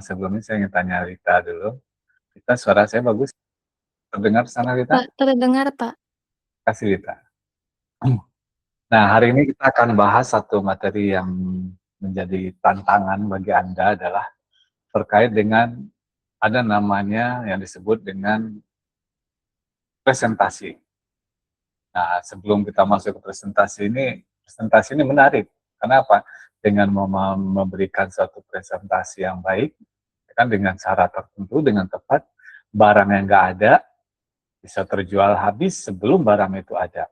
Sebelumnya saya ingin tanya Rita dulu. Rita, suara saya bagus? Terdengar sana, Rita? Pak, terdengar, Pak. Kasih, Rita. Nah, hari ini kita akan bahas satu materi yang menjadi tantangan bagi Anda adalah terkait dengan ada namanya yang disebut dengan presentasi. Nah, sebelum kita masuk ke presentasi ini menarik. Kenapa? Dengan memberikan suatu presentasi yang baik, kan dengan cara tertentu, dengan tepat, barang yang nggak ada bisa terjual habis sebelum barang itu ada.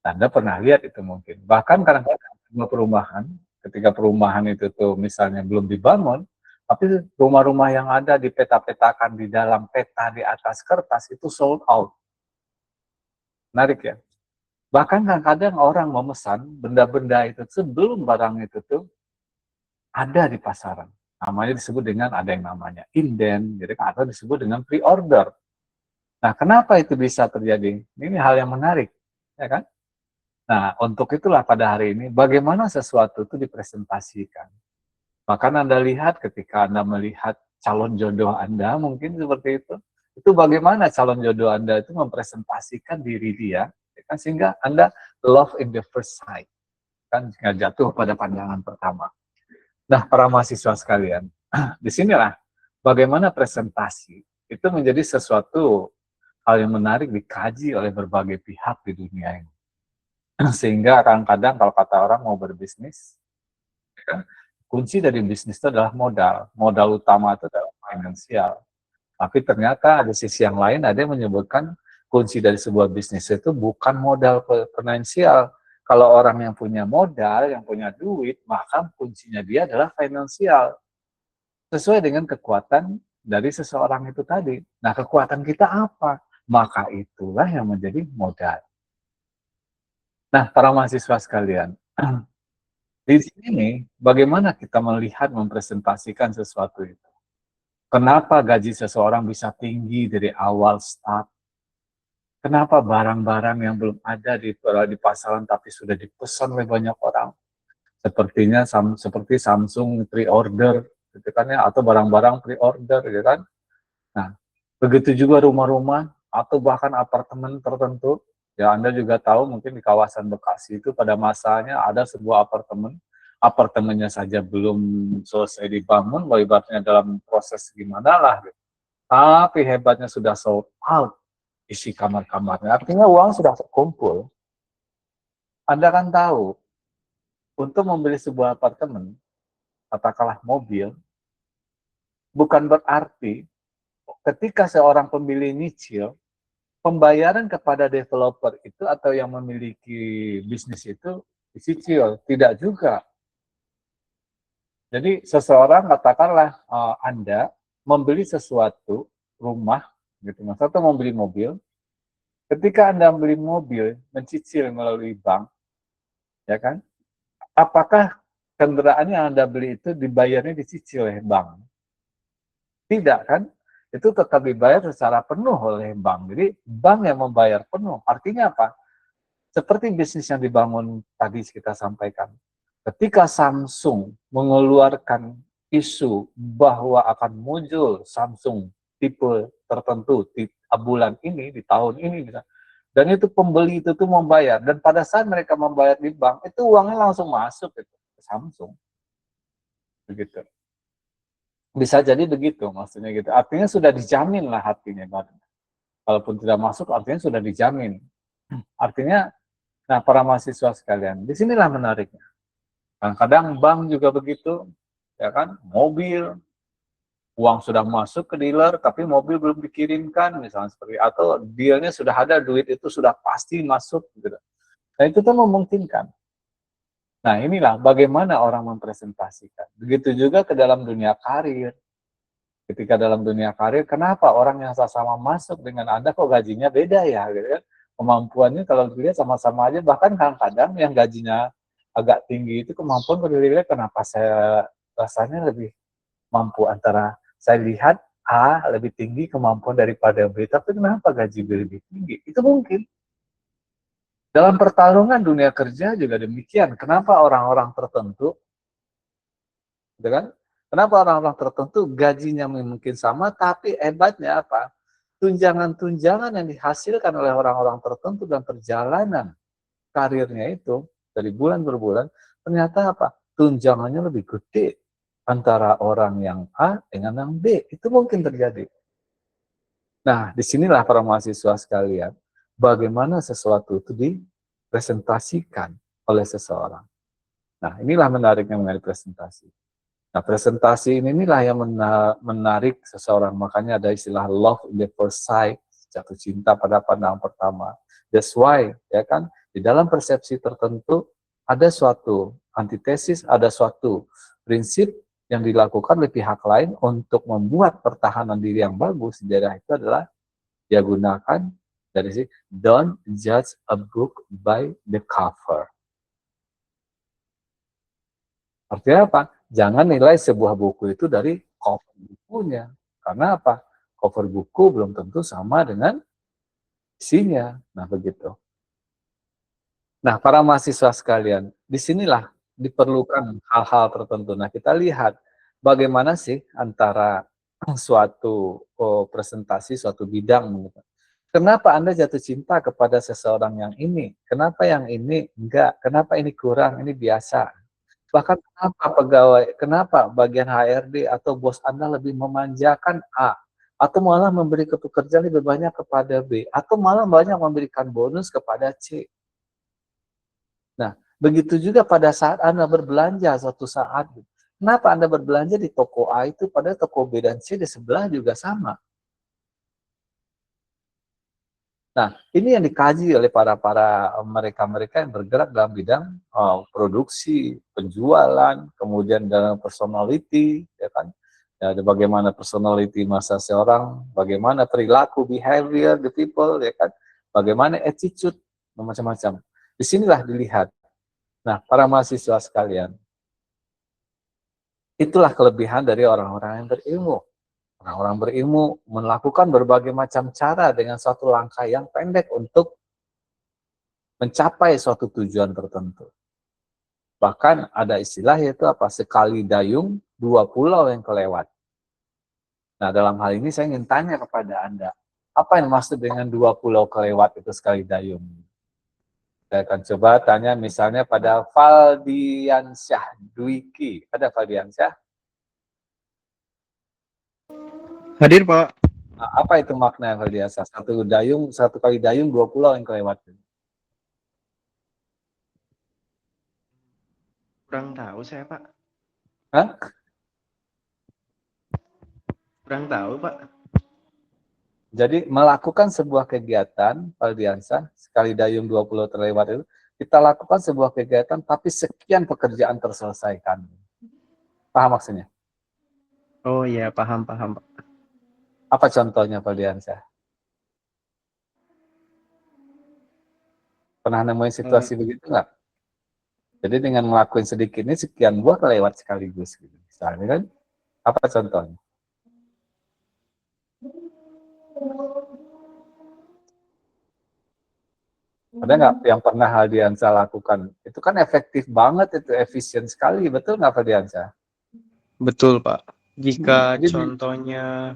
Anda pernah lihat itu mungkin. Bahkan kadang-kadang perumahan, ketika perumahan itu tuh misalnya belum dibangun, tapi rumah-rumah yang ada dipeta-petakan di dalam peta di atas kertas itu sold out. Menarik ya. Bahkan kadang-kadang orang memesan benda-benda itu sebelum barang itu tuh ada di pasaran. Namanya disebut dengan ada yang namanya inden, jadi atau disebut dengan pre-order. Nah, kenapa itu bisa terjadi? Ini hal yang menarik, ya kan? Nah, untuk itulah pada hari ini, bagaimana sesuatu itu dipresentasikan. Bahkan Anda lihat ketika Anda melihat calon jodoh Anda, mungkin seperti itu bagaimana calon jodoh Anda itu mempresentasikan diri dia, ya kan? Sehingga Anda love in the first sight, kan jatuh pada pandangan pertama. Nah, para mahasiswa sekalian, disinilah bagaimana presentasi itu menjadi sesuatu hal yang menarik dikaji oleh berbagai pihak di dunia ini. Sehingga kadang-kadang kalau kata orang mau berbisnis, ya, kunci dari bisnis itu adalah modal. Modal utama itu adalah finansial. Tapi ternyata ada sisi yang lain, ada yang menyebutkan kunci dari sebuah bisnis itu bukan modal finansial. Kalau orang yang punya modal, yang punya duit, maka kuncinya dia adalah finansial. Sesuai dengan kekuatan dari seseorang itu tadi. Nah, kekuatan kita apa? Maka itulah yang menjadi modal. Nah, para mahasiswa sekalian, di sini bagaimana kita melihat mempresentasikan sesuatu itu? Kenapa gaji seseorang bisa tinggi dari awal start? Kenapa barang-barang yang belum ada di pasaran tapi sudah dipesan oleh banyak orang? Sepertinya seperti Samsung pre-order, gitu kan ya, atau barang-barang pre-order, gitu kan? Nah, begitu juga rumah-rumah atau bahkan apartemen tertentu. Ya, Anda juga tahu mungkin di kawasan Bekasi itu pada masanya ada sebuah apartemen, apartemennya saja belum selesai dibangun, ibaratnya dalam proses gimana lah. Gitu. Tapi hebatnya sudah sold out isi kamar-kamarnya. Artinya uang sudah terkumpul. Anda kan tahu, untuk membeli sebuah apartemen, katakanlah mobil, bukan berarti ketika seorang pembeli nyicil, pembayaran kepada developer itu atau yang memiliki bisnis itu dicicil, tidak juga. Jadi seseorang katakanlah Anda membeli sesuatu rumah gitu mas atau membeli mobil, ketika Anda membeli mobil mencicil melalui bank, ya kan? Apakah kendaraan yang Anda beli itu dibayarnya dicicil oleh bank? Tidak kan? Itu tetap dibayar secara penuh oleh bank. Jadi bank yang membayar penuh. Artinya apa? Seperti bisnis yang dibangun tadi kita sampaikan, ketika Samsung mengeluarkan isu bahwa akan muncul Samsung tipe tertentu di bulan ini, di tahun ini, dan itu pembeli itu tuh membayar, dan pada saat mereka membayar di bank, itu uangnya langsung masuk gitu, ke Samsung, begitu. Bisa jadi begitu, maksudnya gitu. Artinya sudah dijamin lah hatinya, walaupun tidak masuk, artinya sudah dijamin. Artinya, nah, para mahasiswa sekalian, disinilah menariknya. Kadang-kadang bank juga begitu, ya kan? Mobil, uang sudah masuk ke dealer, tapi mobil belum dikirimkan, misalnya seperti atau dealnya sudah ada, duit itu sudah pasti masuk, gitu. Nah, itu tuh memungkinkan. Nah, inilah bagaimana orang mempresentasikan. Begitu juga ke dalam dunia karir. Ketika dalam dunia karir, kenapa orang yang sama-sama masuk dengan Anda kok gajinya beda ya, gitu kan? Kemampuannya kalau dilihat sama-sama aja, bahkan kadang-kadang yang gajinya agak tinggi itu kemampuan kalau dilihat kenapa saya rasanya lebih mampu antara saya lihat A lebih tinggi kemampuan daripada B, tapi kenapa gaji B lebih tinggi? Itu mungkin. Dalam pertarungan dunia kerja juga demikian. Kenapa orang-orang tertentu, gitu kan? Kenapa orang-orang tertentu gajinya mungkin sama, tapi hebatnya apa? Tunjangan-tunjangan yang dihasilkan oleh orang-orang tertentu dan perjalanan karirnya itu dari bulan per bulan, ternyata apa? Tunjangannya lebih gede antara orang yang A dengan yang B. Itu mungkin terjadi. Nah, disinilah para mahasiswa sekalian, bagaimana sesuatu itu dipresentasikan oleh seseorang. Nah, inilah menariknya mengenai presentasi. Nah, presentasi inilah yang menarik seseorang. Makanya ada istilah love in the first sight, jatuh cinta pada pandangan pertama. That's why, ya kan, di dalam persepsi tertentu ada suatu antitesis, ada suatu prinsip yang dilakukan oleh pihak lain untuk membuat pertahanan diri yang bagus di daerah itu adalah dia gunakan dari sini, don't judge a book by the cover. Artinya apa? Jangan nilai sebuah buku itu dari cover bukunya. Karena apa? Cover buku belum tentu sama dengan isinya. Nah, begitu. Nah, para mahasiswa sekalian, disinilah diperlukan hal-hal tertentu. Nah, kita lihat bagaimana sih antara suatu presentasi, suatu bidang. Kenapa Anda jatuh cinta kepada seseorang yang ini? Kenapa yang ini enggak? Kenapa ini kurang? Ini biasa. Bahkan kenapa bagian HRD atau bos Anda lebih memanjakan A, atau malah memberi pekerjaan lebih banyak kepada B, atau malah banyak memberikan bonus kepada C. Nah, begitu juga pada saat Anda berbelanja suatu saat. Kenapa Anda berbelanja di toko A itu, padahal toko B dan C di sebelah juga sama. Nah, ini yang dikaji oleh para mereka-mereka yang bergerak dalam bidang produksi, penjualan, kemudian dalam personality, ya kan? Ya, bagaimana personality masa seorang, bagaimana perilaku, behavior the people, ya kan? Bagaimana attitude, macam-macam. Disinilah dilihat. Nah, para mahasiswa sekalian, itulah kelebihan dari orang-orang yang berilmu. Orang-orang berilmu melakukan berbagai macam cara dengan suatu langkah yang pendek untuk mencapai suatu tujuan tertentu. Bahkan ada istilah yaitu apa? Sekali dayung, dua pulau yang kelewat. Nah, dalam hal ini saya ingin tanya kepada Anda, apa yang maksud dengan dua pulau kelewat itu sekali dayung? Saya akan coba tanya misalnya pada Valdiansyah Dwiki. Ada Valdiansyah? Hadir, Pak. Nah, apa itu makna Valdiansyah? Satu kali dayung, dua pulau yang kelewat. Kurang tahu saya, Pak. Hah? Kurang tahu, Pak. Jadi melakukan sebuah kegiatan, Valdiansyah, sekali dayung 20 terlewat itu, kita lakukan sebuah kegiatan tapi sekian pekerjaan terselesaikan. Paham maksudnya? Oh iya, paham, Pak. Apa contohnya, Valdiansyah? Pernah nemuin situasi begitu nggak? Jadi dengan ngelakuin sedikit ini, sekian buah kelewat sekaligus. Gitu. Misalnya kan, apa contohnya? Ada nggak yang pernah Valdiansyah lakukan? Itu kan efektif banget, itu efisien sekali. Betul nggak, Valdiansyah? Betul, Pak. Jika Jadi, contohnya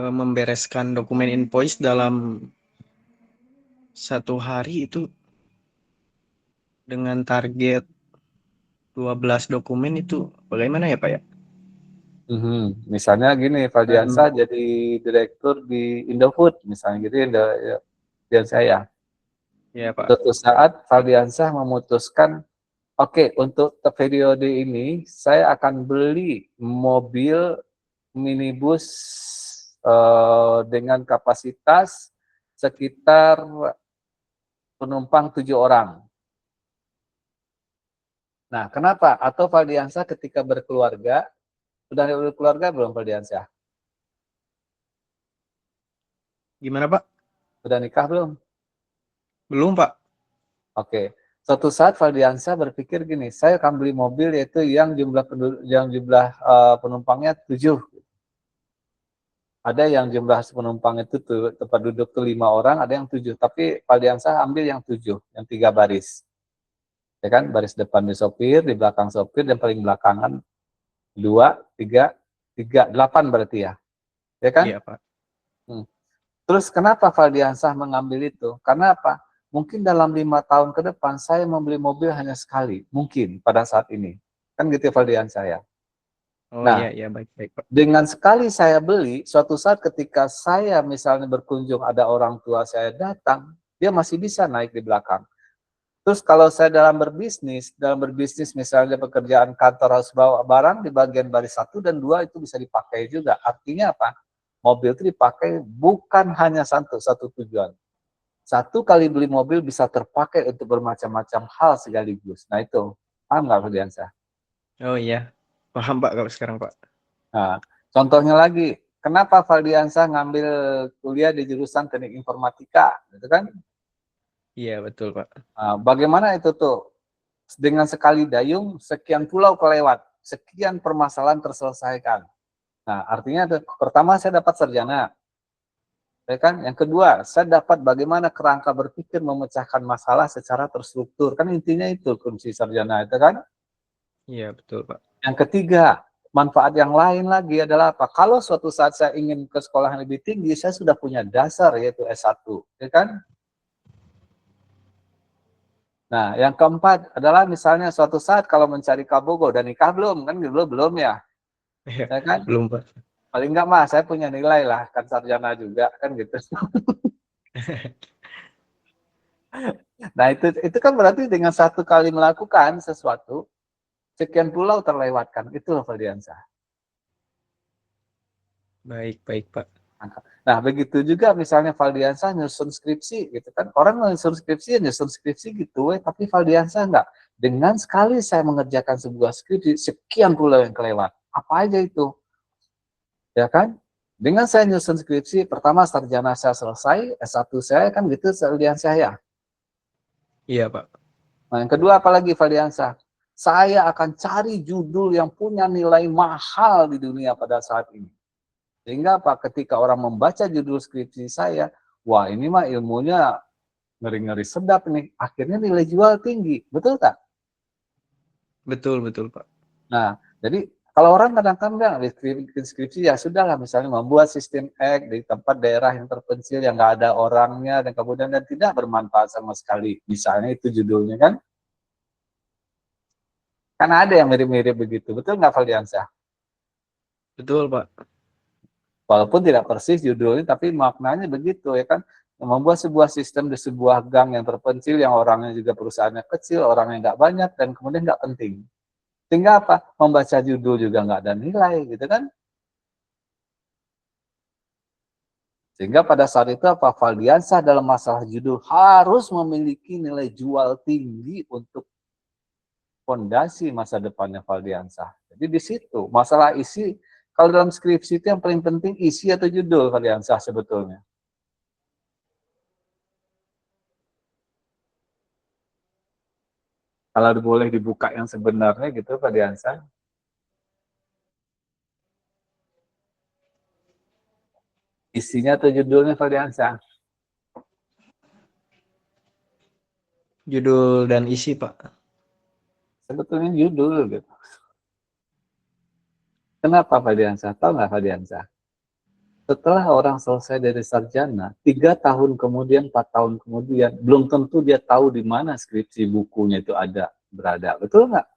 membereskan dokumen invoice dalam satu hari itu dengan target 12 dokumen itu bagaimana ya, Pak ya? Misalnya gini, Valdiansyah jadi direktur di Indofood, misalnya gitu ya, saya. Ya, Pak. Suatu saat Valdiansyah memutuskan, oke, untuk periode ini saya akan beli mobil minibus dengan kapasitas sekitar penumpang 7 orang. Nah, kenapa? Atau Valdiansyah ketika berkeluarga, sudah berkeluarga belum Valdiansyah? Gimana, Pak? Sudah nikah belum? Belum, Pak. Oke. Suatu saat Valdiansyah berpikir gini, saya akan beli mobil yaitu yang jumlah penumpangnya 7. Ada yang jumlah penumpang itu tempat duduk tuh 5 orang, ada yang 7. Tapi Valdiansyah ambil yang 7, yang 3 baris. Ya kan, baris depan di sopir, di belakang sopir, dan paling belakangan 2, 3, 3, 8 berarti ya. Ya kan? Iya, Pak. Hmm. Terus kenapa Valdiansah mengambil itu? Karena apa? Mungkin dalam 5 tahun ke depan saya membeli mobil hanya sekali, mungkin pada saat ini. Kan gitu Valdiansah ya. Oh iya, Nah, iya, baik-baik, Pak. dengan sekali saya beli, suatu saat ketika saya misalnya berkunjung ada orang tua saya datang, dia masih bisa naik di belakang. Terus kalau saya dalam berbisnis misalnya pekerjaan kantor harus bawa barang di bagian baris 1 dan 2 itu bisa dipakai juga. Artinya apa? Mobil itu dipakai bukan hanya satu tujuan. Satu kali beli mobil bisa terpakai untuk bermacam-macam hal sekaligus. Nah itu, paham nggak Ferdiansyah? Oh iya, paham Pak kalau sekarang Pak. Nah, contohnya lagi, kenapa Valdiansa ngambil kuliah di jurusan teknik informatika, gitu kan? Iya betul Pak. Nah, bagaimana itu tuh? Dengan sekali dayung, sekian pulau kelewat, sekian permasalahan terselesaikan. Nah, artinya pertama saya dapat sarjana, ya kan? Yang kedua, saya dapat bagaimana kerangka berpikir memecahkan masalah secara terstruktur. Kan intinya itu kunci sarjana itu kan? Iya betul Pak. Yang ketiga, manfaat yang lain lagi adalah apa? Kalau suatu saat saya ingin ke sekolah yang lebih tinggi, saya sudah punya dasar yaitu S1, ya kan? Nah, yang keempat adalah misalnya suatu saat kalau mencari kabogo dan nikah belum, kan dulu belum ya, Iya, ya kan? belum Pak. Paling enggak mah saya punya nilai lah, kan sarjana juga kan gitu. Nah, itu kan berarti dengan satu kali melakukan sesuatu, sekian pulau terlewatkan. Itu loh Valdiansa. Baik, baik Pak. Nah, begitu juga misalnya Valdiansa nyusun skripsi gitu kan. Orang nyusun skripsi, ya nyusun skripsi gitu, tapi Valdiansa enggak. Dengan sekali saya mengerjakan sebuah skripsi, sekian pulau yang kelewat. Apa aja itu? Ya kan? Dengan saya nyusun skripsi, pertama sarjana saya selesai, S1 saya kan gitu Valdiansa ya. Iya Pak. Nah, yang kedua apalagi Valdiansa? Saya akan cari judul yang punya nilai mahal di dunia pada saat ini. Sehingga apa? Ketika orang membaca judul skripsi saya, wah ini mah ilmunya ngeri-ngeri sedap nih. Akhirnya nilai jual tinggi. Betul tak? Betul, betul Pak. Nah, jadi kalau orang kadang-kadang bikin skripsi ya sudahlah misalnya membuat sistem X di tempat daerah yang terpencil yang nggak ada orangnya dan kemudian dan tidak bermanfaat sama sekali. Misalnya itu judulnya kan. Kan ada yang mirip-mirip begitu. Betul nggak Valdiansyah? Betul Pak. Walaupun tidak persis judulnya, tapi maknanya begitu ya kan. Membuat sebuah sistem di sebuah gang yang terpencil, yang orangnya juga perusahaannya kecil, orangnya nggak banyak, dan kemudian nggak penting. Sehingga apa? Membaca judul juga nggak ada nilai, gitu kan. Sehingga pada saat itu apa? Valdiansyah dalam masalah judul harus memiliki nilai jual tinggi untuk fondasi masa depannya Valdiansyah. Jadi di situ, masalah isi, kalau dalam skripsi itu yang paling penting isi atau judul Valdiansyah sebetulnya. Kalau boleh dibuka yang sebenarnya gitu Pak Diansa. Isinya atau judulnya Pak Diansa? Judul dan isi Pak. Sebetulnya judul gitu. Kenapa Pak Diansa? Tahu nggak Pak Diansa? Setelah orang selesai dari sarjana, 3 tahun kemudian, 4 tahun kemudian, belum tentu dia tahu di mana skripsi bukunya itu berada. Betul nggak?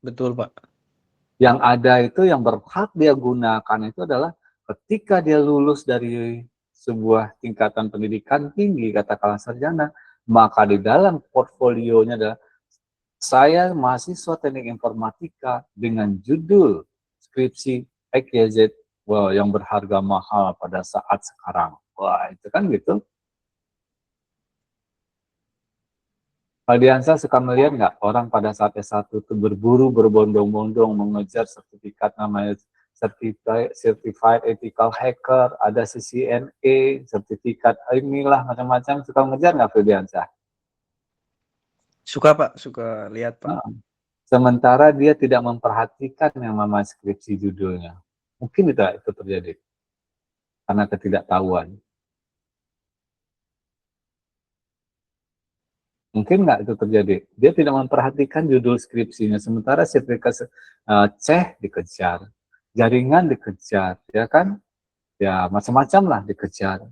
Betul Pak. Yang ada itu yang berhak dia gunakan itu adalah ketika dia lulus dari sebuah tingkatan pendidikan tinggi, katakanlah sarjana, maka di dalam portfolionya adalah saya mahasiswa teknik informatika dengan judul skripsi XYZ, wah, yang berharga mahal pada saat sekarang. Wah, itu kan gitu. Aldiansa suka melihat nggak orang pada saat S1 itu berburu berbondong-bondong mengejar sertifikat namanya Certified Ethical Hacker, ada CCNA, sertifikat inilah macam-macam, suka ngejar nggak Aldiansa? Suka Pak, suka lihat Pak. Nah, sementara dia tidak memperhatikan yang namanya skripsi judulnya. Mungkin itu terjadi karena ketidaktahuan. Mungkin nggak itu terjadi? Dia tidak memperhatikan judul skripsinya, sementara sertifikat C dikejar, jaringan dikejar, ya kan? Ya macam-macam lah dikejar.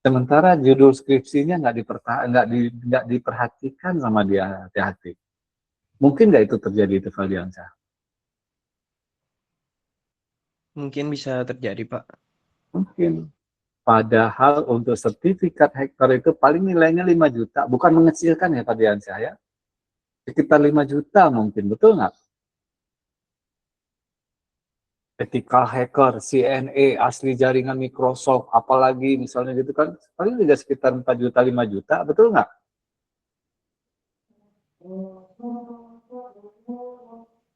Sementara judul skripsinya nggak diperhatikan sama dia hati-hati. Mungkin nggak itu terjadi itu Valdiansyah? Mungkin bisa terjadi, Pak. Mungkin. Padahal untuk sertifikat hektar itu paling nilainya 5 juta, bukan mengecilkan ya Valdiansyah ya. Sekitar 5 juta mungkin, betul nggak? Ethical hacker, CNA, asli jaringan Microsoft, apalagi misalnya gitu kan, paling juga sekitar 4 juta, 5 juta, betul nggak?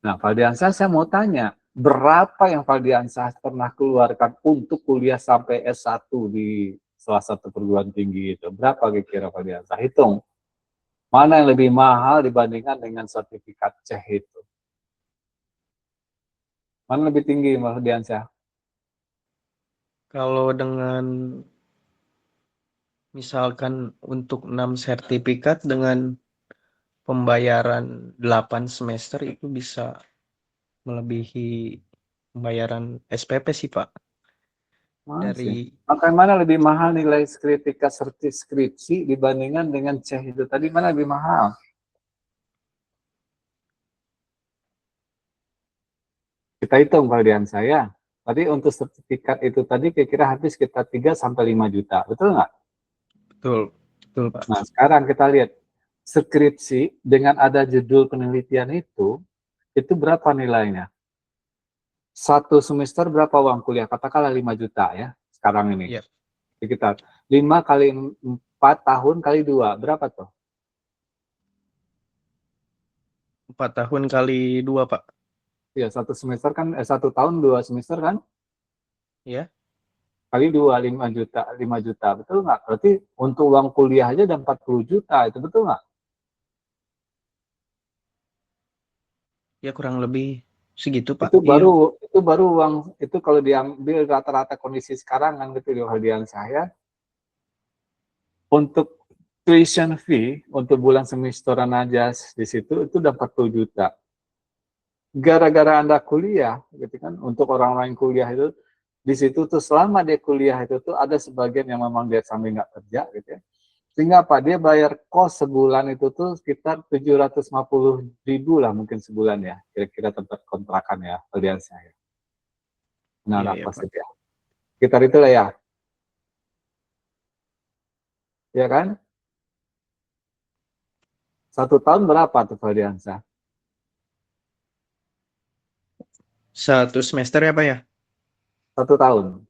Nah, Valdiansyah saya mau tanya, berapa yang Valdiansyah pernah keluarkan untuk kuliah sampai S1 di salah satu perguruan tinggi itu? Berapa kira-kira Valdiansyah? Hitung. Mana yang lebih mahal dibandingkan dengan sertifikat C itu? Mana lebih tinggi Valdiansyah? Kalau dengan misalkan untuk 6 sertifikat dengan pembayaran 8 semester itu bisa melebihi pembayaran SPP sih, Pak. Masih. Dari Maka mana lebih mahal nilai sertifikat skripsi dibandingkan dengan C itu tadi, mana lebih mahal? Kita hitung Valdiansyah ya. Tadi untuk sertifikat itu tadi kira-kira habis sekitar 3 sampai 5 juta, betul nggak? betul, betul, Pak. Nah, sekarang kita lihat skripsi dengan ada judul penelitian itu berapa nilainya? Satu semester berapa uang kuliah? Katakanlah 5 juta ya, sekarang ini. Iya, Sekitar 5 kali 4 tahun kali 2, berapa tuh? 4 tahun kali 2, Pak. Ya, satu semester kan, 1 tahun 2 semester kan? Ya, Kali 2, 5 juta, 5 juta, betul nggak? Berarti untuk uang kuliah aja udah 40 juta, itu betul nggak? ya kurang lebih segitu, Pak. Itu Iya, baru uang itu kalau diambil rata-rata kondisi sekarang kan gitu di hadiah saya untuk tuition fee untuk bulan semesteran aja di situ itu udah 40 juta. Gara-gara Anda kuliah gitu kan untuk orang-orang yang kuliah itu di situ tuh selama dia kuliah itu tuh ada sebagian yang memang dia sambil nggak kerja gitu ya. Sehingga apa? Dia bayar kos sebulan itu tuh sekitar 750.000 lah mungkin sebulan ya. Kira-kira tempat kontrakan ya, hadiah saya. iya, Nah, iya, pas Pak. itu ya. Sekitar itulah ya. Ya kan? 1 tahun berapa tuh Valdiansa? 1 semester ya, Pak ya? 1 tahun,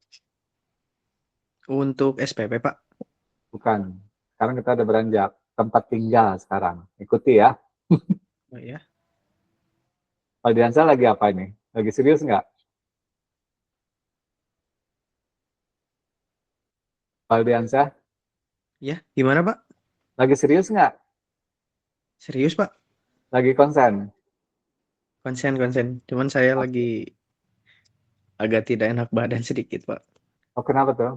Untuk SPP, Pak. bukan. Sekarang kita ada beranjak tempat tinggal sekarang. Ikuti ya. Oh, ya. Valdiansa lagi apa ini? Lagi serius nggak? Valdiansa, Ya, gimana, Pak? lagi serius nggak? Serius, Pak? Lagi konsen? Konsen, konsen. Cuman saya lagi agak tidak enak badan sedikit, Pak. Oh, kenapa tuh?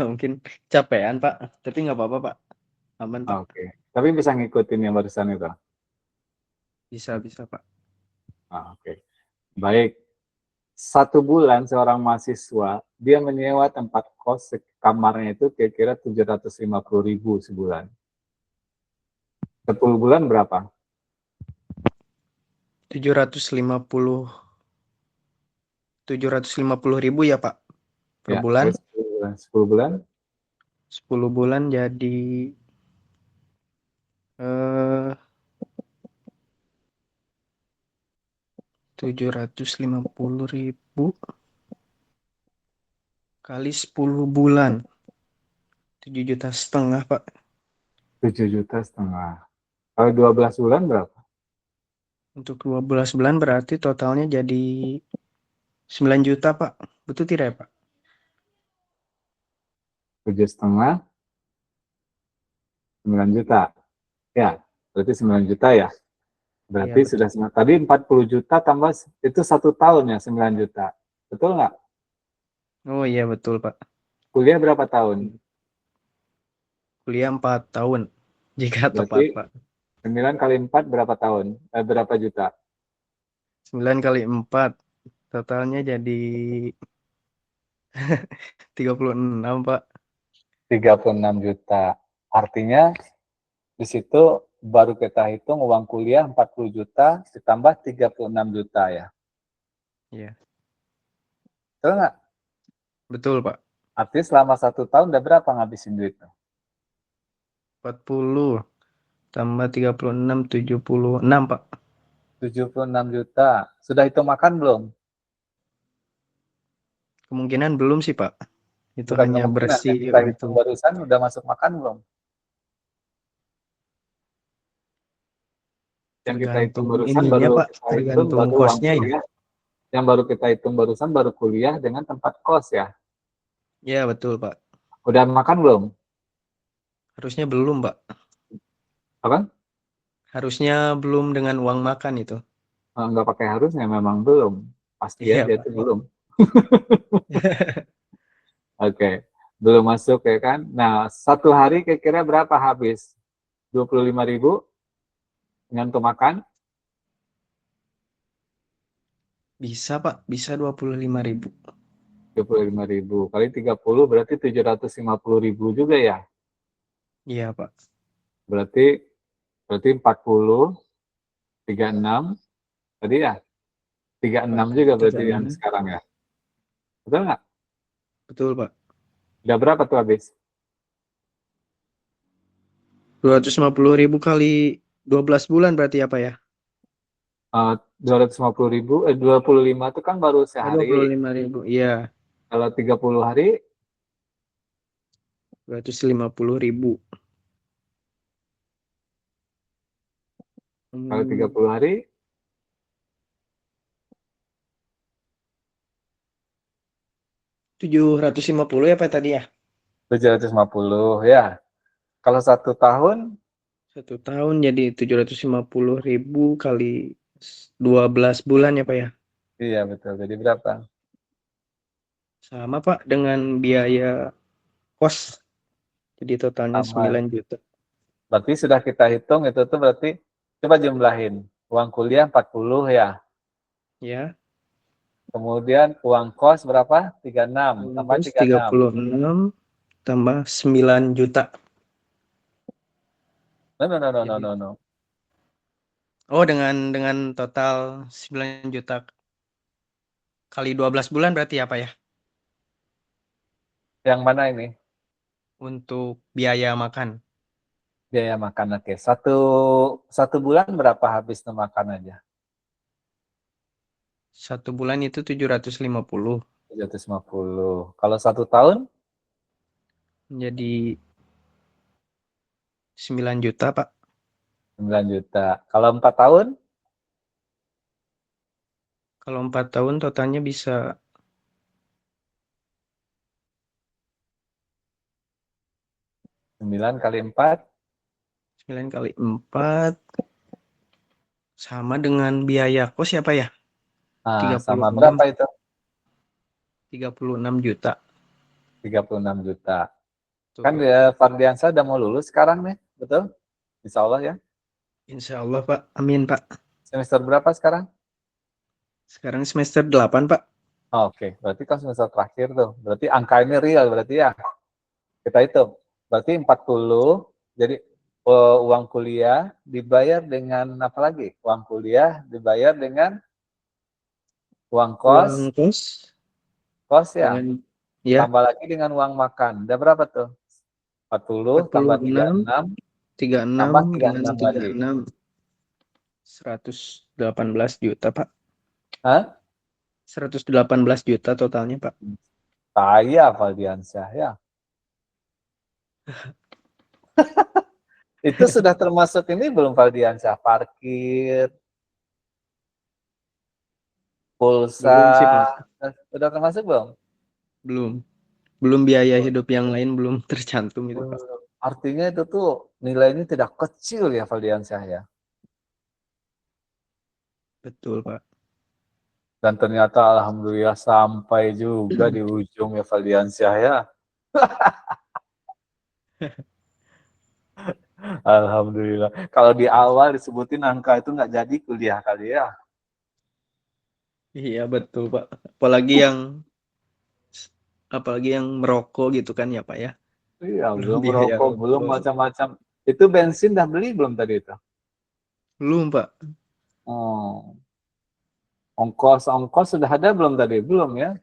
Mungkin capean, Pak. Tapi nggak apa-apa, Pak. Aman, Pak. Oke. Tapi bisa ngikutin yang barusan itu. Bisa, bisa, Pak. Oke. Baik. 1 bulan seorang mahasiswa, dia menyewa tempat kos kamarnya itu kira-kira 750.000 sebulan. 10 bulan berapa? 750 750.000 ya, Pak, per Ya, bulan. 10 bulan. 10 bulan 10 bulan jadi eh 750.000 kali 10 bulan. 7,5 juta, Pak. 7,5 juta. Kalau 12 bulan berapa? Untuk 12 bulan berarti totalnya jadi 9 juta, Pak. Betul tidak ya, Pak? 7,5, 9 juta. Ya, berarti 9 juta ya. Iya, Berarti betul. sudah tadi 40 juta tambah itu 1 tahun ya 9 juta. Betul nggak? Oh iya, betul, Pak. Kuliah berapa tahun? Kuliah 4 tahun. Jika tepat, Berarti Pak. 9 kali 4 berapa tahun? Berapa juta? 9 kali 4 totalnya jadi 36, Pak. 36 juta. Artinya di situ baru kita hitung uang kuliah 40 juta ditambah 36 juta ya. Iya, Betul nggak? betul, Pak. Artinya selama 1 tahun udah berapa ngabisin duit? 40 tambah 36, 76, Pak. 76 juta. Sudah hitung makan belum? Kemungkinan belum sih, Pak. Itu Bukan hanya kemungkinan. bersih Yang kita hitung untuk barusan udah masuk makan belum? Yang kita hitung tergantung barusan ininya, baru Pak. kita hitung Tergantung baru uang kosnya ya. kuliah. Yang baru kita hitung barusan baru kuliah dengan tempat kos ya. Ya, betul, Pak. Udah makan belum? Harusnya belum, Pak. Apa? Harusnya belum dengan uang makan itu. Nggak pakai harusnya, memang belum. Pasti Iya, aja Pak. itu belum. Oke, belum masuk ya kan. Nah, 1 hari kira-kira berapa habis? 25.000 dengan untuk makan? Bisa, Pak. Bisa 25.000. 25.000 kali 30 berarti 750.000 juga ya. Iya, Pak. Berarti 40, 36 tadi ya. 36 juga berarti yang 36. sekarang ya. Betul nggak? Betul, Pak. Udah berapa tuh habis? 250.000 kali 12 bulan berarti apa ya? 250.000, 25 itu kan baru Oh, dua sehari. puluh lima ribu. Iya, Kalau 30 hari, 250.000. kalau 30 hari 750 ya Pak tadi ya? 750 ya. Kalau 1 tahun, 1 tahun jadi 750.000 kali 12 bulan ya Pak ya? iya betul. Jadi berapa? Sama Pak dengan biaya kos. Jadi totalnya Sama. 9 juta. Berarti sudah kita hitung itu tuh berarti coba jumlahin. Uang kuliah 40 ya. Ya, Kemudian uang kos berapa? 36. Tambah terus 36. 36 tambah 9 juta. No, no, no, no, no, Jadi no, no. oh dengan total 9 juta kali 12 bulan berarti apa ya? Yang mana ini? Untuk biaya makan. Biaya makan. Oke. Satu bulan berapa habis tuh makan aja? 1 bulan itu 750. 750. Kalau 1 tahun, Jadi 9 juta, Pak. 9 juta. Kalau 4 tahun, Kalau 4 tahun totalnya bisa 9 kali 4, 9 kali 4 sama dengan biaya kos ya, Pak ya? nah, sama 36, berapa itu? 36 juta. 36 juta. Tuh, Kan Pak. ya Fardiansa udah mau lulus sekarang nih, betul? Insya Allah ya. Insya Allah, Pak. Amin, Pak. Semester berapa sekarang? Sekarang semester 8, Pak. Oke, berarti kan semester terakhir tuh. Berarti angka ini real berarti ya. Kita hitung. Berarti 40, jadi uang kuliah dibayar dengan apa lagi? Uang kuliah dibayar dengan uang kos, Uang kos kos ya. dengan ya Tambah lagi dengan uang makan. Udah berapa tuh? 40 tambah 46, 36 36 tambah dengan 36 lagi. 36 118 juta, Pak. Hah? 118 juta totalnya, Pak. Kaya Faldiansyah ya. Itu sudah termasuk ini belum Faldiansyah? Parkir, pulsa, Belum sih, Pak. udah termasuk belum? Belum. Belum biaya hidup yang lain belum tercantum itu, Pak. Artinya itu tuh nilainya tidak kecil ya Faldiansyah ya. Betul, Pak. Dan ternyata alhamdulillah sampai juga di ujung ya Faldiansyah ya. Alhamdulillah. Kalau di awal disebutin angka itu nggak jadi kuliah kali ya. Iya betul Pak. Apalagi yang merokok gitu kan ya Pak ya. Iya, Belum belum biaya rokok, belum rokok. macam-macam. Itu bensin dah beli belum tadi itu? Belum Pak. Oh, ongkos sudah ada belum tadi? Belum ya.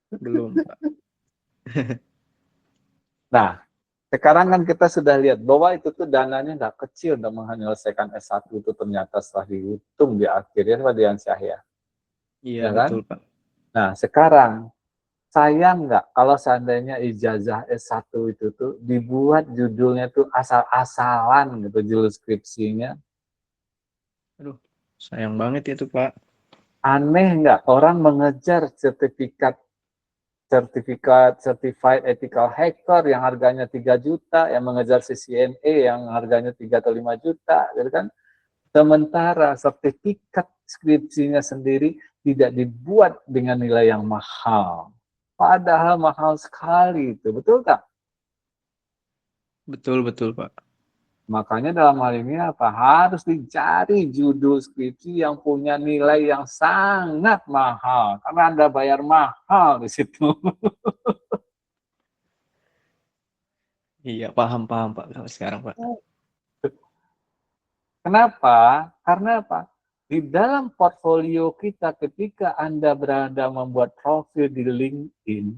Belum Pak. Nah, sekarang kan kita sudah lihat bahwa itu tuh dananya nggak kecil untuk menyelesaikan S1 itu ternyata setelah dihitung di akhirnya Pak Diansyah ya. Iya Ya kan? betul Pak. Nah, sekarang sayang nggak kalau seandainya ijazah S1 itu tuh dibuat judulnya tuh asal-asalan gitu judul skripsinya. Aduh, sayang banget itu Pak. Aneh nggak orang mengejar certified ethical hacker yang harganya 3 juta, yang mengejar CCNA yang harganya 3 atau 5 juta, gitu kan? Sementara sertifikat skripsinya sendiri tidak dibuat dengan nilai yang mahal. Padahal mahal sekali itu, betul tak? Betul betul Pak. Makanya dalam hal ini apa? Harus dicari judul skripsi yang punya nilai yang sangat mahal. Karena Anda bayar mahal di situ. Iya paham paham Pak kalau sekarang Pak. Kenapa? Karena apa? Di dalam portfolio kita ketika Anda berada membuat profil di LinkedIn,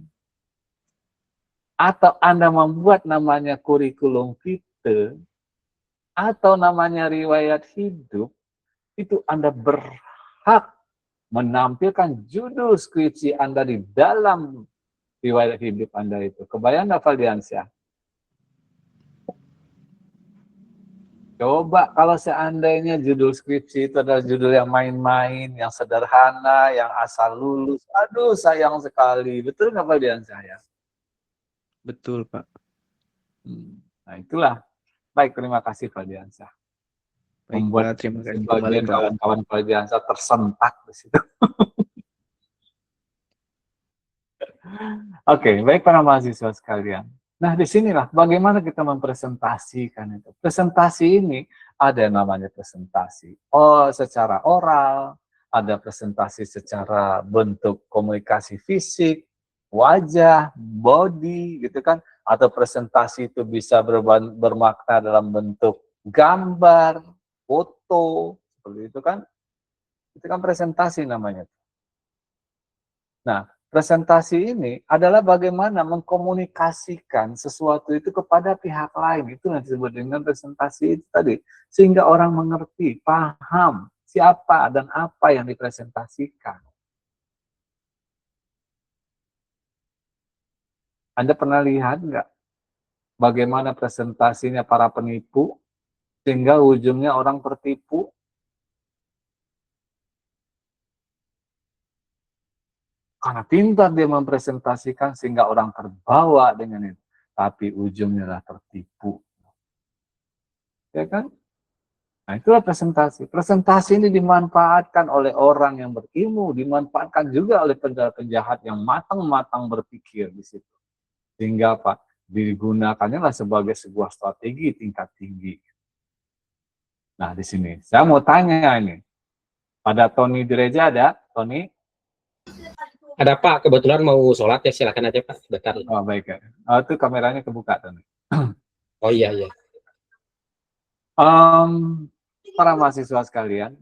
atau Anda membuat namanya kurikulum vitae, atau namanya riwayat hidup, itu Anda berhak menampilkan judul skripsi Anda di dalam riwayat hidup Anda itu. Kebayang nggak Valdiansyah? Coba kalau seandainya judul skripsi itu adalah judul yang main-main, yang sederhana, yang asal lulus. Aduh, sayang sekali. Betul nggak Valdiansyah ya? Betul Pak. Nah, itulah. Baik, terima kasih Valdiansyah. Baik Membuat Pak, terima kasih kembali sebagian Pak. kawan-kawan Valdiansyah tersentak di situ. Oke, baik para mahasiswa sekalian. Nah, disinilah bagaimana kita mempresentasikan itu. Presentasi ini ada yang namanya presentasi secara oral, ada presentasi secara bentuk komunikasi fisik, wajah, body, gitu kan. Atau presentasi itu bisa bermakna dalam bentuk gambar, foto, seperti itu kan. Itu kan presentasi namanya. Nah, presentasi ini adalah bagaimana mengkomunikasikan sesuatu itu kepada pihak lain. Itu yang disebut dengan presentasi itu tadi. Sehingga orang mengerti, paham siapa dan apa yang dipresentasikan. Anda pernah lihat nggak bagaimana presentasinya para penipu sehingga ujungnya orang tertipu? Karena pintar dia mempresentasikan sehingga orang terbawa dengan itu. Tapi ujungnya adalah tertipu. Ya kan? Nah, itulah presentasi. Presentasi ini dimanfaatkan oleh orang yang berilmu, dimanfaatkan juga oleh penjahat-penjahat yang matang-matang berpikir di situ. Sehingga apa? Digunakannya lah sebagai sebuah strategi tingkat tinggi. Nah, di sini saya mau tanya ini. Pada Tony Direja ada? Tony? Ada Pak, kebetulan mau sholat ya, silakan aja Pak, sebentar. Oh, baik. Oh, itu kameranya kebuka, Tony. Oh iya, iya. Para mahasiswa sekalian,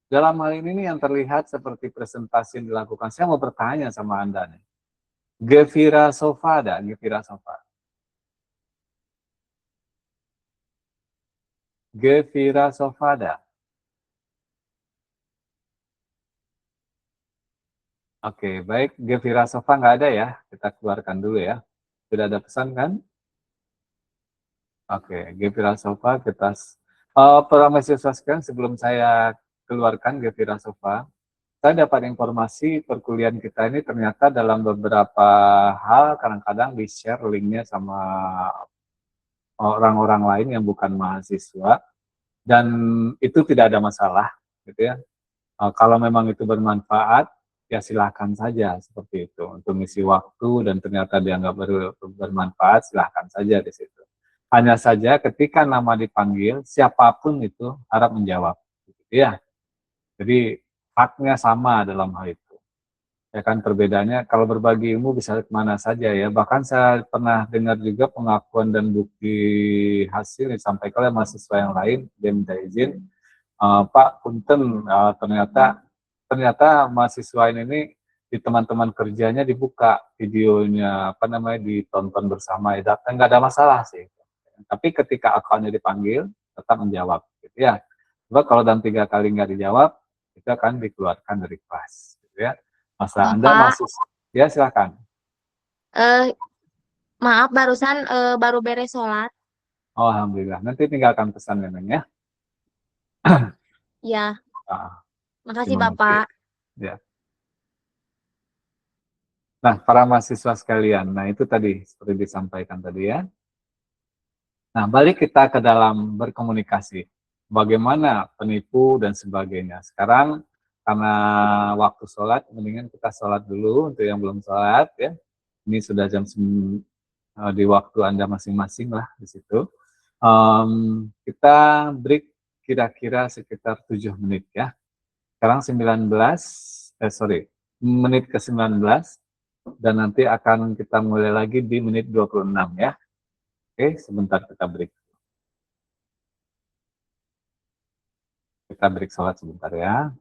dalam hal ini yang terlihat seperti presentasi yang dilakukan, saya mau bertanya sama Anda nih. Gevira Sofa ada? Gevira Sofa. Gevira Sofa ada? Oke, baik. Gevira Sofa nggak ada ya? Kita keluarkan dulu ya. Sudah ada pesan kan? Oke, Gevira Sofa kita... para mahasiswa sekalian, sebelum saya keluarkan Gevira Sofa, saya dapat informasi perkuliahan kita ini ternyata dalam beberapa hal kadang-kadang di-share linknya sama orang-orang lain yang bukan mahasiswa, dan itu tidak ada masalah, gitu ya. Kalau memang itu bermanfaat, ya silahkan saja seperti itu. Untuk mengisi waktu dan ternyata dianggap bermanfaat, silahkan saja di situ. Hanya saja ketika nama dipanggil, siapapun itu harap menjawab. Ya, jadi haknya sama dalam hal itu. Ya kan perbedaannya kalau berbagi ilmu bisa kemana saja ya. Bahkan saya pernah dengar juga pengakuan dan bukti hasil disampaikan oleh mahasiswa yang lain, dia minta izin, Pak Punten, ternyata mahasiswa ini di teman-teman kerjanya dibuka videonya, apa namanya, ditonton bersama, ya, nggak ada masalah sih. Tapi ketika akunnya dipanggil, tetap menjawab, gitu ya. Coba kalau dalam 3 kali nggak dijawab, itu akan dikeluarkan dari kelas, gitu ya. Masa Anda Pak, masih, ya silakan. eh, maaf barusan baru beres sholat. Oh, alhamdulillah. Nanti tinggalkan pesan Neneng ya. Ya, Ah, makasih dimengerti. Bapak. Ya. Nah, para mahasiswa sekalian, nah itu tadi seperti disampaikan tadi ya. Nah, balik kita ke dalam berkomunikasi. Bagaimana penipu dan sebagainya. Sekarang karena waktu sholat, mendingan kita sholat dulu untuk yang belum sholat ya. Ini sudah di waktu Anda masing-masing lah di situ. Kita break kira-kira sekitar 7 menit ya. Sekarang menit ke 19 dan nanti akan kita mulai lagi di menit 26 ya. Oke, sebentar kita break. Kita break sholat sebentar ya.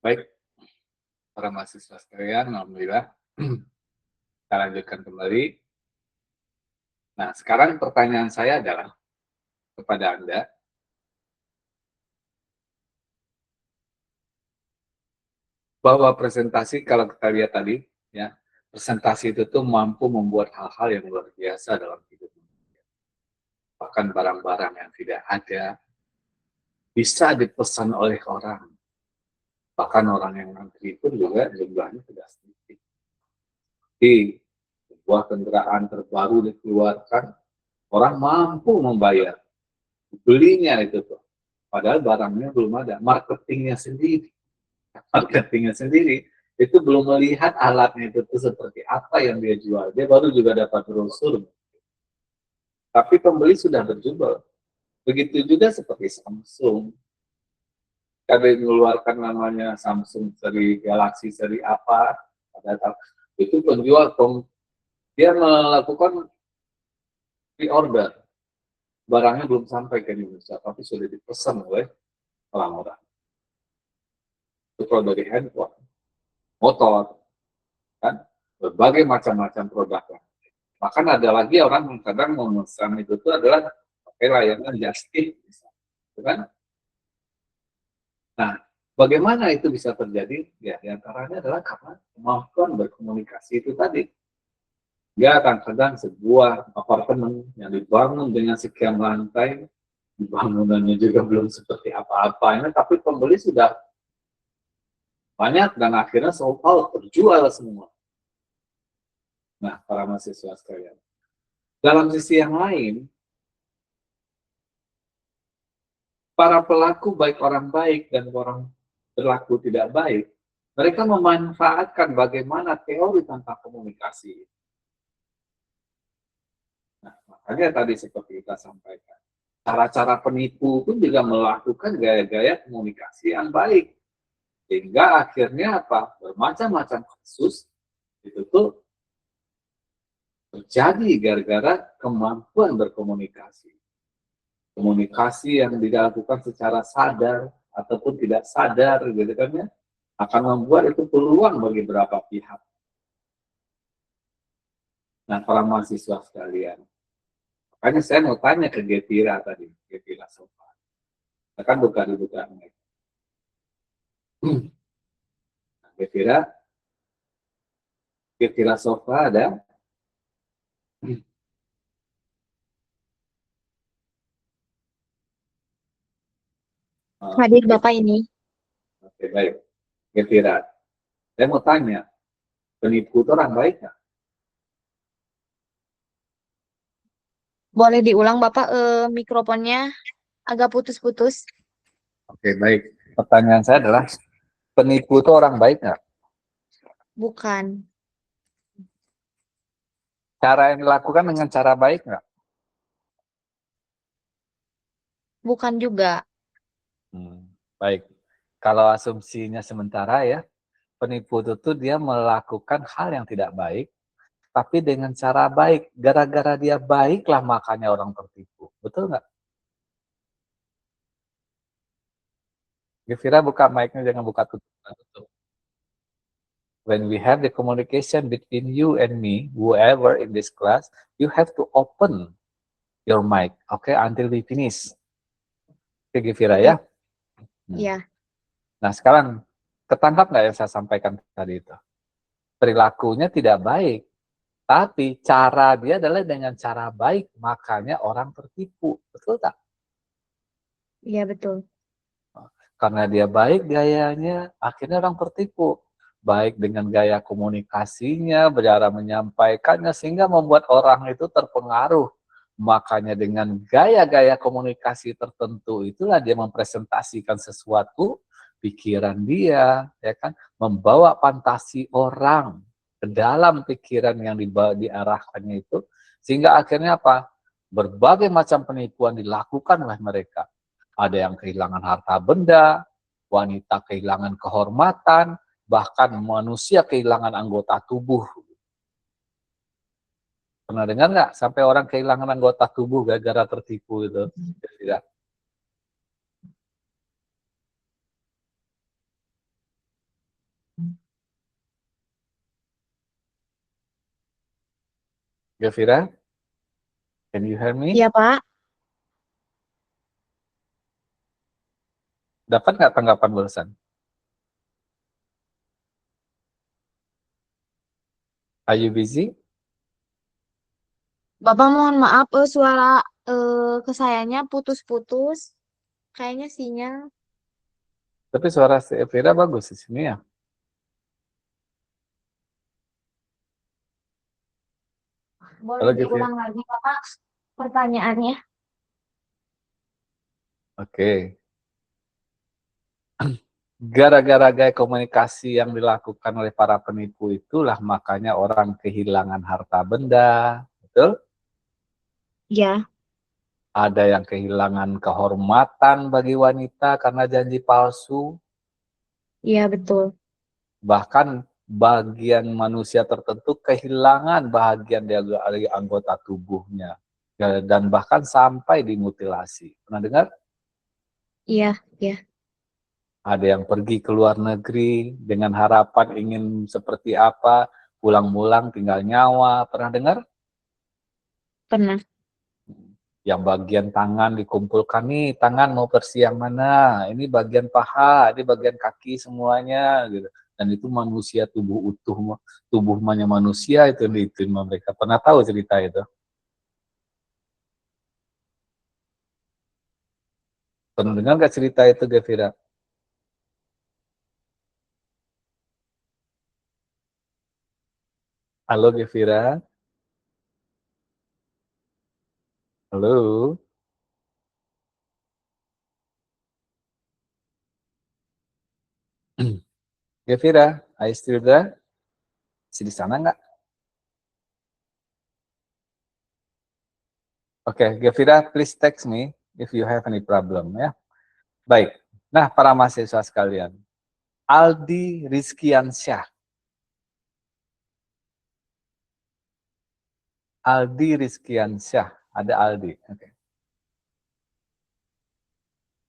Baik, para mahasiswa sekalian, alhamdulillah. Kita lanjutkan kembali. Nah, sekarang pertanyaan saya adalah kepada Anda, bahwa presentasi kalau kita lihat tadi, ya, presentasi itu tuh mampu membuat hal-hal yang luar biasa dalam hidup. Bahkan barang-barang yang tidak ada bisa dipesan oleh orang. Bahkan orang yang ngantri pun juga jumlahnya tidak sedikit. Di sebuah kendaraan terbaru dikeluarkan, orang mampu membayar. Belinya itu tuh. Padahal barangnya belum ada. Marketingnya sendiri. Itu belum melihat alatnya itu tuh seperti apa yang dia jual. Dia baru juga dapat brosur. Tapi pembeli sudah berjubel. Begitu juga seperti Samsung. Ada yang mengeluarkan namanya Samsung seri Galaxy seri apa, itu penjual dia melakukan pre-order, barangnya belum sampai ke Indonesia tapi sudah dipesan oleh orang-orang. Itu kalau dari handphone, motor, kan berbagai macam-macam produk. Bahkan ada lagi orang yang kadang memesan itu adalah pakai layanan Just Tip, kan? Nah, bagaimana itu bisa terjadi? Ya, diantaranya adalah karena kemampuan berkomunikasi itu tadi. Ya, kadang-kadang sebuah apartemen yang dibangun dengan sekian lantai, bangunannya juga belum seperti apa-apa, tapi pembeli sudah banyak dan akhirnya sold out, terjual semua. Nah, para mahasiswa sekalian. Dalam sisi yang lain, para pelaku baik orang baik dan orang berlaku tidak baik, mereka memanfaatkan bagaimana teori tentang komunikasi. Nah, makanya tadi seperti kita sampaikan, cara-cara penipu pun juga melakukan gaya-gaya komunikasi yang baik. Sehingga akhirnya apa? Bermacam-macam kasus itu tuh terjadi gara-gara kemampuan berkomunikasi. Komunikasi yang dilakukan secara sadar ataupun tidak sadar gitu kan ya, akan membuat itu peluang bagi beberapa pihak. Nah, para mahasiswa sekalian, makanya saya mau tanya ke Gevira tadi, Gevira Sofa. Kita kan buka mereka. Gevira Sofa ada? Hadir Bapak ini. Oke, baik. Gevira, saya mau tanya, penipu itu orang baik nggak? Boleh diulang Bapak, mikrofonnya agak putus-putus. Oke, baik. Pertanyaan saya adalah, penipu itu orang baik nggak? Bukan. Cara yang dilakukan dengan cara baik nggak? Bukan juga. Baik. Kalau asumsinya sementara ya, penipu itu dia melakukan hal yang tidak baik, tapi dengan cara baik. Gara-gara dia baiklah makanya orang tertipu. Betul nggak? Gevira buka mic-nya, jangan buka tutup. When we have the communication between you and me, whoever in this class, you have to open your mic, okay, until we finish. Oke, Gevira ya. Iya. Nah, sekarang ketangkap nggak yang saya sampaikan tadi itu? Perilakunya tidak baik, tapi cara dia adalah dengan cara baik, makanya orang tertipu. Betul tak? Iya, betul. Karena dia baik gayanya, akhirnya orang tertipu. Baik dengan gaya komunikasinya, cara menyampaikannya, sehingga membuat orang itu terpengaruh. Makanya dengan gaya-gaya komunikasi tertentu itulah dia mempresentasikan sesuatu, pikiran dia, ya kan, membawa fantasi orang ke dalam pikiran yang diarahkannya itu, sehingga akhirnya apa? Berbagai macam penipuan dilakukan oleh mereka. Ada yang kehilangan harta benda, wanita kehilangan kehormatan, bahkan manusia kehilangan anggota tubuh. Pernah dengar nggak sampai orang kehilangan anggota tubuh gara-gara tertipu itu? Tidak. Gavira, can you hear me? Iya, Pak. Dapat nggak tanggapan barusan? Are you busy? Bapak mohon maaf, suara ke sayanya putus-putus. Kayaknya sinyal. Tapi suara si Gavira bagus di sini ya. Boleh Halo, Gavira. diulang lagi, Bapak, pertanyaannya? Oke. Gara-gara gaya komunikasi yang dilakukan oleh para penipu itulah makanya orang kehilangan harta benda, betul? Ya, Ada yang kehilangan kehormatan bagi wanita karena janji palsu, iya betul. bahkan bagian manusia tertentu kehilangan bagian dari anggota tubuhnya, dan bahkan sampai dimutilasi. Pernah dengar? Iya, iya. Ada yang pergi ke luar negeri dengan harapan ingin seperti apa, pulang-pulang tinggal nyawa. Pernah dengar? Pernah. Yang bagian tangan dikumpulkan nih, tangan mau versi yang mana? Ini bagian paha, ini bagian kaki semuanya gitu. Dan itu manusia tubuh utuh, tubuhnya manusia itu diterima mereka. Pernah tahu cerita itu? Pernah dengar nggak cerita itu, Gavira? Halo, Gavira. Halo. Gavira, are you still there? Masih di sana nggak? Oke, Gavira, please text me if you have any problem ya. Baik. Nah, para mahasiswa sekalian, Aldi Rizkiansyah. Aldi Rizkiansyah, ada Aldi. Oke.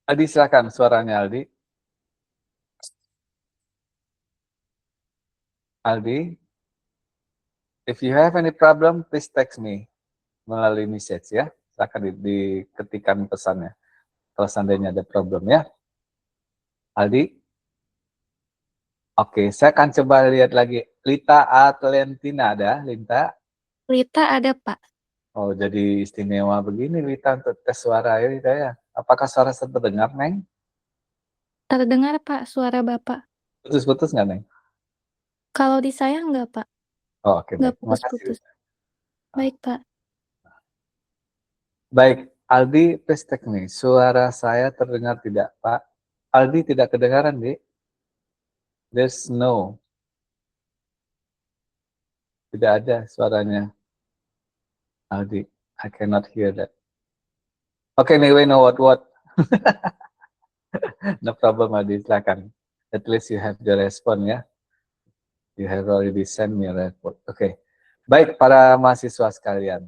Aldi, silakan suaranya Aldi. Aldi, if you have any problem, please text me melalui message ya. Silakan diketikkan pesannya. Kalau seandainya ada problem ya. Aldi. Oke, saya akan coba lihat lagi. Lita Atlentina ada, Lita. Lita ada, Pak. Oh, jadi istimewa begini Lita untuk tes suara ya, Lita ya. Apakah suara saya terdengar, Neng? Terdengar, Pak, suara Bapak. Putus-putus nggak, Neng? Kalau di saya enggak, Pak. Oh, oke, Enggak baik. Terima kasih. putus-putus. Baik, Pak. Baik, Aldi, please take me. Suara saya terdengar tidak, Pak? Aldi tidak kedengaran, Di? There's no. Tidak ada suaranya. Aldi, I cannot hear that. Okay, anyway, no what. No problem, Aldi, silakan. At least you have the response ya. You have already sent me a report. Oke. Baik, para mahasiswa sekalian.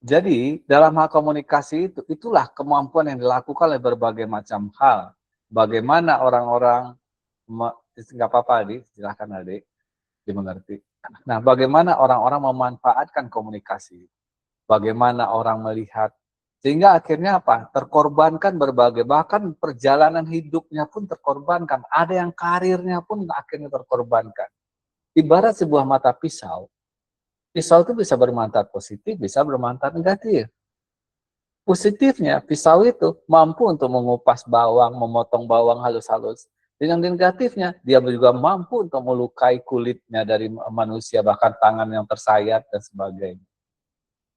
Jadi, dalam hal komunikasi itulah kemampuan yang dilakukan oleh berbagai macam hal. Bagaimana orang-orang, nggak apa-apa, Aldi, silahkan Aldi, dimengerti. Nah, bagaimana orang-orang memanfaatkan komunikasi, bagaimana orang melihat, sehingga akhirnya apa? Terkorbankan berbagai, bahkan perjalanan hidupnya pun terkorbankan. Ada yang karirnya pun akhirnya terkorbankan. Ibarat sebuah mata pisau, pisau itu bisa bermanfaat positif, bisa bermanfaat negatif. Positifnya, pisau itu mampu untuk mengupas bawang, memotong bawang halus-halus. Dengan negatifnya, dia juga mampu untuk melukai kulitnya dari manusia, bahkan tangan yang tersayat dan sebagainya.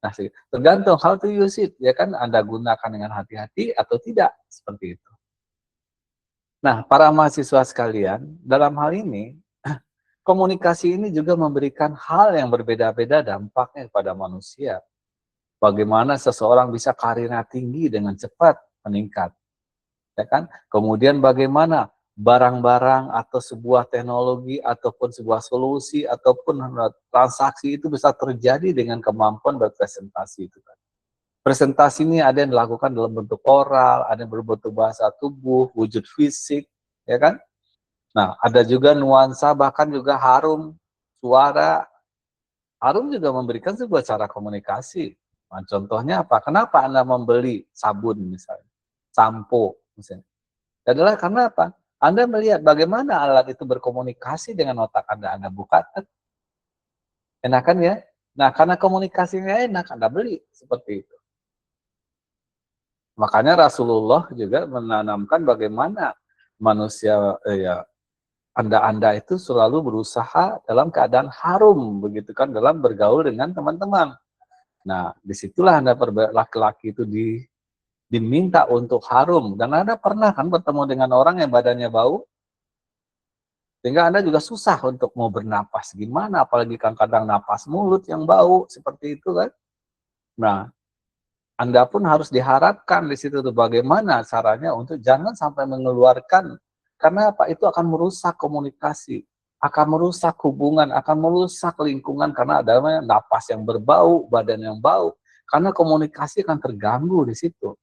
Nah, tergantung how to use it, ya kan? Anda gunakan dengan hati-hati atau tidak, seperti itu. Nah, para mahasiswa sekalian, dalam hal ini, komunikasi ini juga memberikan hal yang berbeda-beda dampaknya kepada manusia. Bagaimana seseorang bisa karirnya tinggi dengan cepat meningkat, ya kan? Kemudian bagaimana barang-barang atau sebuah teknologi ataupun sebuah solusi ataupun transaksi itu bisa terjadi dengan kemampuan berpresentasi itu kan. Presentasi ini ada yang dilakukan dalam bentuk oral, ada yang berbentuk bahasa tubuh, wujud fisik, ya kan? Nah, ada juga nuansa bahkan juga harum suara Harum juga memberikan sebuah cara komunikasi. Nah, contohnya apa? Kenapa Anda membeli sabun misalnya, sampo misalnya? Adalah karena apa? Anda melihat bagaimana alat itu berkomunikasi dengan otak Anda. Anda buka, enak kan ya? Nah, karena komunikasinya enak, Anda beli seperti itu. Makanya Rasulullah juga menanamkan bagaimana manusia ya Anda itu selalu berusaha dalam keadaan harum, begitu kan, dalam bergaul dengan teman-teman. Nah, disitulah laki-laki itu diminta untuk harum. Dan Anda pernah kan bertemu dengan orang yang badannya bau, sehingga Anda juga susah untuk mau bernapas gimana, apalagi kadang-kadang napas mulut yang bau, seperti itu kan. Nah, Anda pun harus diharapkan di situ tuh bagaimana caranya untuk jangan sampai mengeluarkan. Karena apa? Itu akan merusak komunikasi, akan merusak hubungan, akan merusak lingkungan karena ada napas yang berbau, badan yang bau. Karena komunikasi akan terganggu di situ.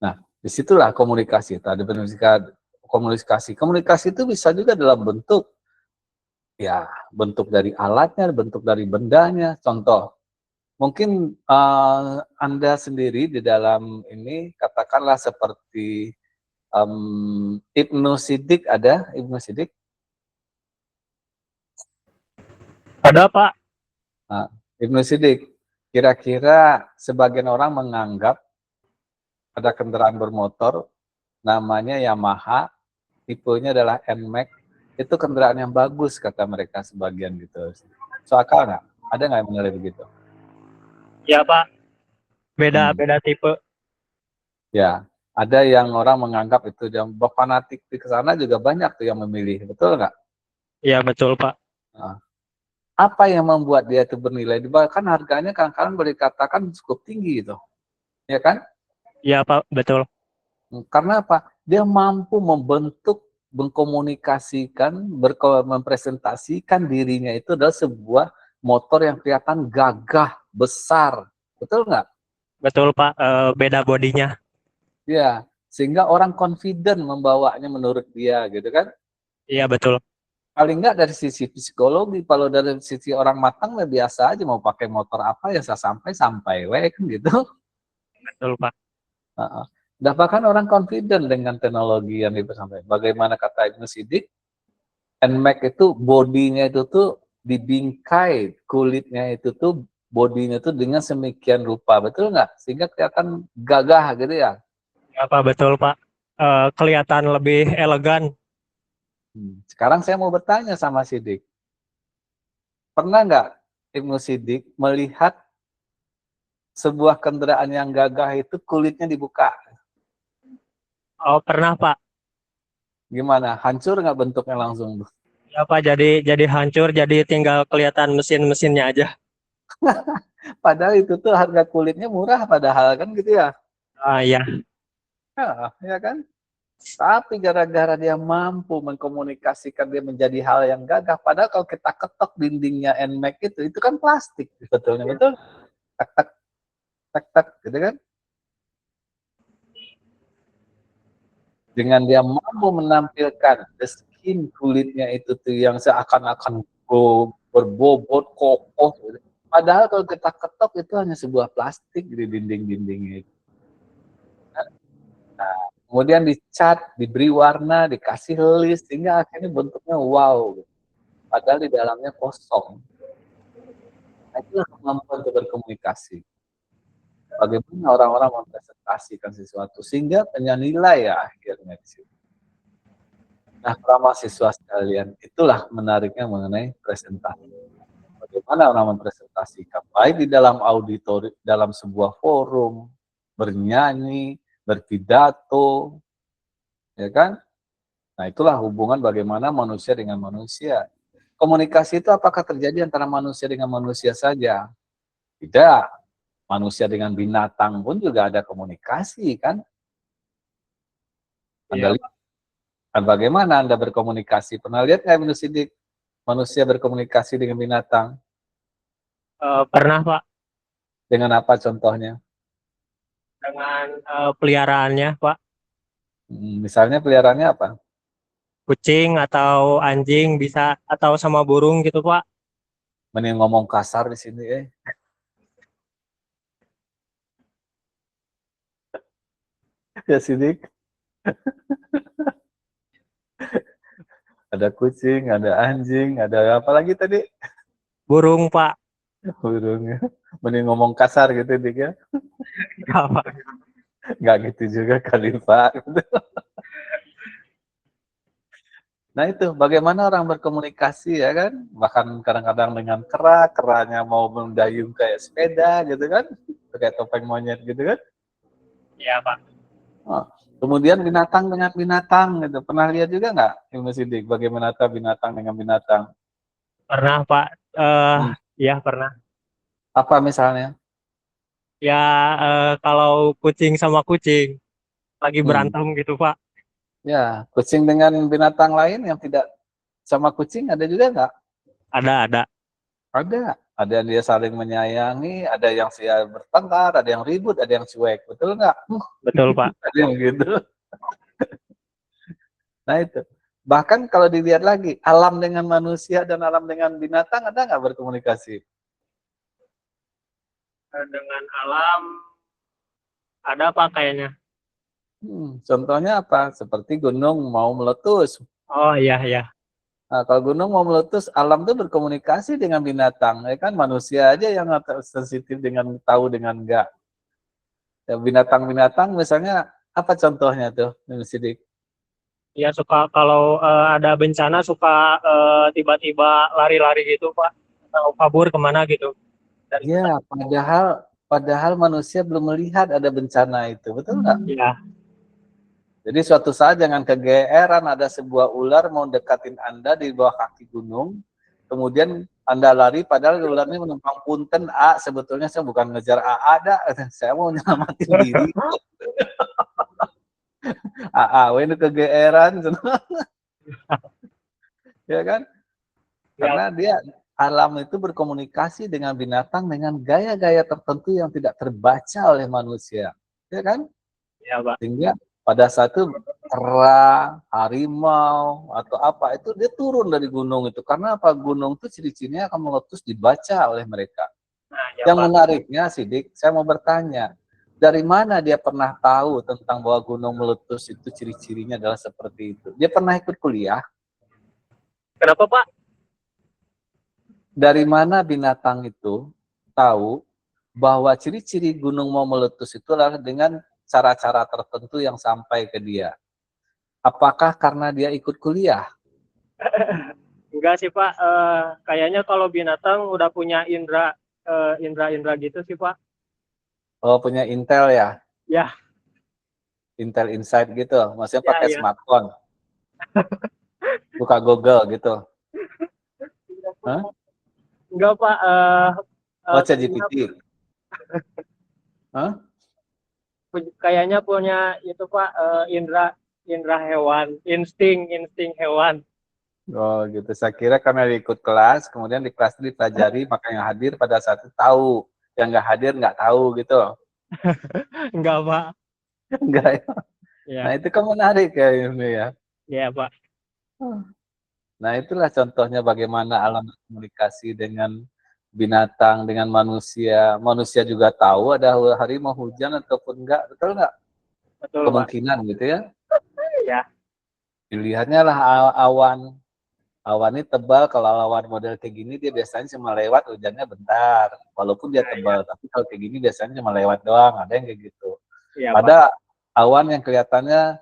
Nah, disitulah komunikasi. Tadi komunikasi. Komunikasi itu bisa juga dalam bentuk, ya, bentuk dari alatnya, bentuk dari bendanya. Contoh, mungkin Anda sendiri di dalam ini, katakanlah seperti Ibnu Sidik, ada Ibnu Sidik? Ada, Pak. Nah, Ibnu Sidik, kira-kira sebagian orang menganggap ada kendaraan bermotor, namanya Yamaha, tipenya adalah NMAX, itu kendaraan yang bagus, kata mereka sebagian gitu. So, akal nggak? Ada nggak yang menilai begitu? Ya, Pak. Beda tipe. Ya, ada yang orang menganggap itu, yang fanatik di sana juga banyak tuh yang memilih, betul nggak? Ya, betul, Pak. Nah, apa yang membuat dia itu bernilai? Bahkan harganya kadang-kadang boleh dikatakan cukup tinggi itu, ya kan? Ya, Pak, betul. Karena apa? Dia mampu membentuk, mengkomunikasikan, mempresentasikan dirinya itu adalah sebuah motor yang kelihatan gagah, besar, betul nggak? Betul, Pak. Beda bodinya. Ya, sehingga orang confident membawanya menurut dia, gitu kan? Iya, betul. Paling nggak dari sisi psikologi, kalau dari sisi orang matang biasa aja mau pakai motor apa ya saya sampai kan gitu. Betul, Pak. Nah, bahkan orang confident dengan teknologi yang disampaikan. Bagaimana kata Ibnu Sidik, NMAX itu bodinya itu tuh dibingkai, kulitnya itu tuh bodinya tuh dengan semikian rupa, betul nggak? Sehingga kelihatan gagah gitu ya. Ya, Pak, betul, Pak. Kelihatan lebih elegan. Sekarang saya mau bertanya sama Sidik. Pernah nggak Ibnu Sidik melihat sebuah kendaraan yang gagah itu kulitnya dibuka? Oh, pernah, Pak. Gimana? Hancur nggak bentuknya langsung? Ya, Pak, jadi hancur, jadi tinggal kelihatan mesin-mesinnya aja. Padahal itu tuh harga kulitnya murah padahal kan gitu ya. Iya. Ya kan? Tapi gara-gara dia mampu mengkomunikasikan dia menjadi hal yang gagah. Padahal kalau kita ketok dindingnya NMAX itu kan plastik sebetulnya, betul? Tak tak tak tak gitu kan? Dengan dia mampu menampilkan the skin kulitnya itu tuh yang seakan-akan berbobot kokoh gitu. Padahal kalau kita ketok itu hanya sebuah plastik di dinding-dindingnya itu. Nah, kemudian dicat, diberi warna, dikasih list, sehingga akhirnya bentuknya wow. Padahal di dalamnya kosong. Nah, itulah kemampuan untuk berkomunikasi. Bagaimana orang-orang mempresentasikan sesuatu, sehingga penyanilai ya akhirnya di situ. Nah, para mahasiswa sekalian, itulah menariknya mengenai presentasi. Bagaimana orang mempresentasikan, baik di dalam auditori, dalam sebuah forum, bernyanyi, berpidato, ya kan? Nah, itulah hubungan bagaimana manusia dengan manusia. Komunikasi itu apakah terjadi antara manusia dengan manusia saja? Tidak. Manusia dengan binatang pun juga ada komunikasi, kan? Anda lihat, bagaimana Anda berkomunikasi? Pernah lihat nggak Ibnu Sidik? Manusia berkomunikasi dengan binatang? Pernah, Pak. Dengan apa contohnya? Dengan peliharaannya, Pak. Misalnya peliharaannya apa? kucing atau anjing bisa atau sama burung gitu Pak. Mending ngomong kasar di sini ya Sidik. Ada kucing, ada anjing, ada apa lagi tadi? Burung Pak. Burungnya. Mending ngomong kasar gitu Dik ya. Ya, Pak. Nggak gitu juga kali Pak. Nah itu, bagaimana orang berkomunikasi ya kan? Bahkan kadang-kadang dengan kera, keranya mau mendayung kayak sepeda gitu kan? Kayak topeng monyet gitu kan? Iya Pak. Oh, kemudian binatang dengan binatang gitu. Pernah lihat juga nggak Ibnu Sidik bagaimana binatang dengan binatang? Pernah Pak. Hmm. Ya pernah. Apa misalnya? Ya kalau kucing sama kucing lagi berantem gitu Pak. Ya, kucing dengan binatang lain yang tidak sama kucing ada juga nggak? Ada. Ada. Ada yang dia saling menyayangi, ada yang sia bertengkar, ada yang ribut, ada yang cuek. Betul nggak? Betul Pak. Ada yang gitu. Nah itu. Bahkan kalau dilihat lagi, alam dengan manusia dan alam dengan binatang ada nggak berkomunikasi? Dengan alam ada Pak kayaknya. Contohnya apa? Seperti gunung mau meletus. Oh iya. Nah, kalau gunung mau meletus, alam itu berkomunikasi dengan binatang. Ya kan manusia aja yang sensitif dengan tahu dengan enggak. Ya, binatang-binatang misalnya apa contohnya tuh, Sidik? Ya suka kalau ada bencana suka tiba-tiba lari-lari gitu Pak. Atau kabur kemana gitu. Ya, padahal manusia belum melihat ada bencana itu, betul nggak? Iya. Jadi suatu saat jangan kegeeran ada sebuah ular mau dekatin Anda di bawah kaki gunung, kemudian Anda lari padahal ularnya menumpang punten A, sebetulnya saya bukan ngejar A ada, saya mau nyelamatin diri. ini kegeeran, ya kan? Karena dia alam itu berkomunikasi dengan binatang dengan gaya-gaya tertentu yang tidak terbaca oleh manusia, ya kan? Iya Pak. Sehingga pada saat itu kera, harimau atau apa itu dia turun dari gunung itu karena apa? Gunung itu ciri-cirinya akan meletus dibaca oleh mereka. Nah, ya, Yang Pak. menariknya Sidik, saya mau bertanya, dari mana dia pernah tahu tentang bahwa gunung meletus itu ciri-cirinya adalah seperti itu? Dia pernah ikut kuliah? Kenapa Pak? Dari mana binatang itu tahu bahwa ciri-ciri gunung mau meletus itu adalah dengan cara-cara tertentu yang sampai ke dia? Apakah karena dia ikut kuliah? Enggak sih Pak. Kayaknya kalau binatang udah punya indra gitu sih Pak. Oh, punya Intel ya? Ya. Intel Insight gitu, maksudnya Ya, pakai ya. smartphone. Buka Google gitu. Hah? Enggak Pak. Oh, ChatGPT. Hah? Kayaknya punya itu Pak, indra hewan, insting hewan. Oh gitu, saya kira karena ikut kelas, kemudian di kelas itu dipelajari, makanya hadir pada saat itu tahu. Yang nggak hadir nggak tahu gitu. Enggak Pak. Enggak ya? Ya. Nah itu kan menarik ya ini ya. Ya Pak. Nah itulah contohnya bagaimana alam berkomunikasi dengan binatang, dengan manusia. Manusia juga tahu ada hari mau hujan ataupun enggak, betul nggak? Betul Pak. Kemungkinan gitu ya. Ya. Dilihatnya lah awan. Awan ini tebal, kalau awan model kayak gini dia biasanya cuma lewat, hujannya bentar. Walaupun dia tebal, tapi kalau kayak gini biasanya cuma lewat doang, ada yang kayak gitu. Ya, Ada awan yang kelihatannya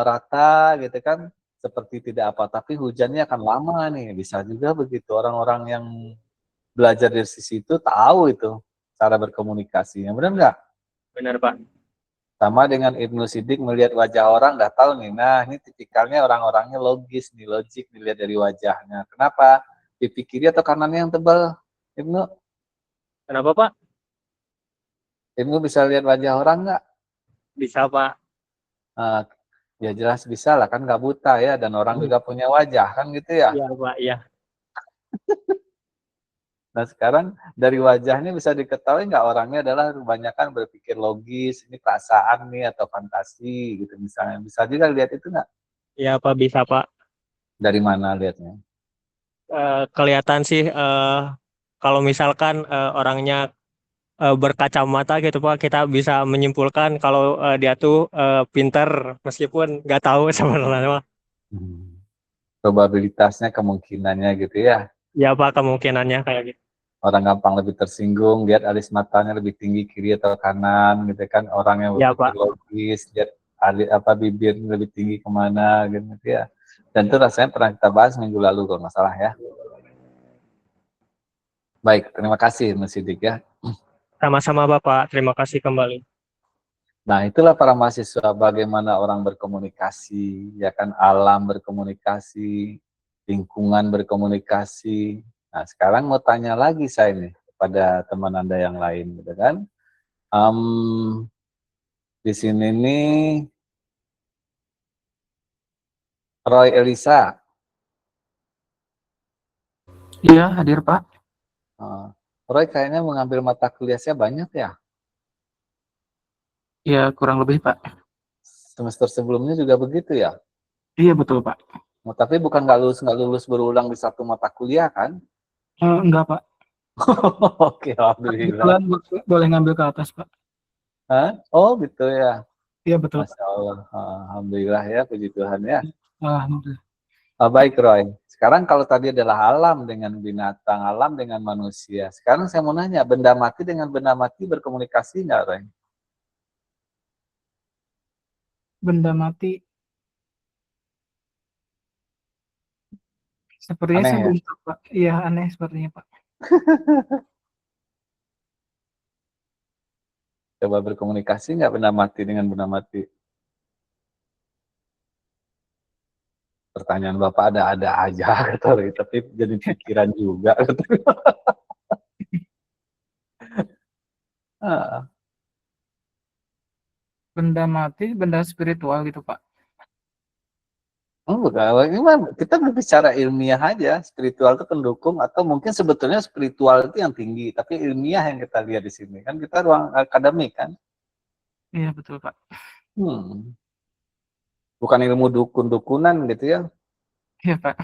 rata gitu kan, seperti tidak apa, tapi hujannya akan lama nih. Bisa juga begitu, orang-orang yang belajar dari sisi itu tahu itu cara berkomunikasinya, benar nggak? Benar Pak. Sama dengan Ibnu Sidik melihat wajah orang, udah tahu nih, nah ini tipikalnya orang-orangnya logis nih, logik dilihat dari wajahnya. Kenapa? Pipi kiri atau kanannya yang tebal, Ibnu? Kenapa Pak? Ibnu bisa lihat wajah orang nggak? Bisa Pak. Ya jelas bisa lah, kan nggak buta ya, dan orang juga punya wajah, kan gitu ya? Iya Pak, iya. Nah sekarang dari wajahnya bisa diketahui nggak orangnya adalah kebanyakan berpikir logis, ini perasaan nih atau fantasi gitu misalnya. Bisa juga lihat itu nggak? Iya Pak, bisa Pak. Dari mana lihatnya? Kelihatan sih kalau misalkan orangnya berkacamata gitu Pak, kita bisa menyimpulkan kalau dia tuh pinter meskipun nggak tahu sebenarnya. Hmm. Probabilitasnya, kemungkinannya gitu ya. Ya Pak, kemungkinannya kayak gitu. Orang gampang lebih tersinggung, lihat alis matanya lebih tinggi kiri atau kanan gitu kan. Orang yang Ya berpikir Pak. logis, lihat bibir lebih tinggi kemana gitu ya. Dan itu rasanya pernah kita bahas minggu lalu kalau nggak salah ya. Baik, terima kasih Mas Sidik ya. Sama-sama Bapak, terima kasih kembali. Nah, itulah para mahasiswa bagaimana orang berkomunikasi, ya kan, alam berkomunikasi, lingkungan berkomunikasi. Nah, sekarang mau tanya lagi saya nih kepada teman Anda yang lain, gitu kan. Di sini nih Roy Elisa. Iya, hadir Pak. Roy kayaknya mengambil mata kuliahnya banyak ya. Ya, kurang lebih Pak. Semester sebelumnya juga begitu ya. Iya, betul Pak. Oh, tapi bukan nggak lulus berulang di satu mata kuliah kan? Enggak Pak. Oke, alhamdulillah. Kebetulan boleh ngambil ke atas Pak. Hah? Oh gitu ya. Iya, betul Pak. Masya Allah. Alhamdulillah ya, puji Tuhan ya. Alhamdulillah. Baik Roy. Sekarang kalau tadi adalah alam dengan binatang, alam dengan manusia. Sekarang saya mau nanya, benda mati dengan benda mati berkomunikasi nggak Roy? Benda mati. Sepertinya Aneh saya ya? belum tahu Pak. Iya, aneh sepertinya Pak. Coba berkomunikasi nggak benda mati dengan benda mati? Pertanyaan Bapak ada-ada aja, kata Roy, tapi jadi pikiran juga. Ah, Benda mati, benda spiritual gitu Pak. Oh, bukan. Ini mah kita berbicara ilmiah aja. Spiritual itu pendukung atau mungkin sebetulnya spiritual itu yang tinggi, tapi ilmiah yang kita lihat di sini. Kan kita ruang akademik kan. Iya, betul Pak. Bukan ilmu dukun-dukunan gitu ya. Iya Pak.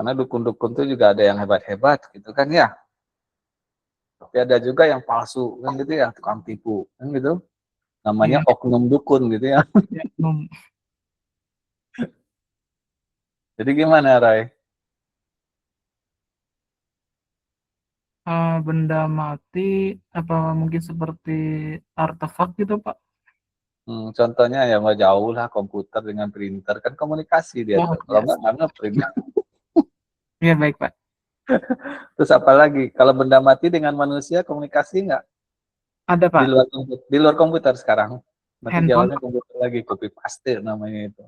Karena dukun-dukun itu juga ada yang hebat-hebat gitu kan ya. Tapi ada juga yang palsu kan gitu ya, tukang tipu kan gitu. Namanya Iya. oknum dukun gitu ya. Ya, Jadi gimana Ray? benda mati apa mungkin seperti artefak gitu Pak? Contohnya ya nggak jauh lah, komputer dengan printer kan komunikasi dia Oh, tuh. Kalau yes. nggak nge-print. Iya, baik Pak. Terus apa lagi? Kalau benda mati dengan manusia komunikasi nggak? Ada Pak. Di luar komputer sekarang. Nanti Handphone jawabannya Pak. komputer lagi, copy paste namanya itu.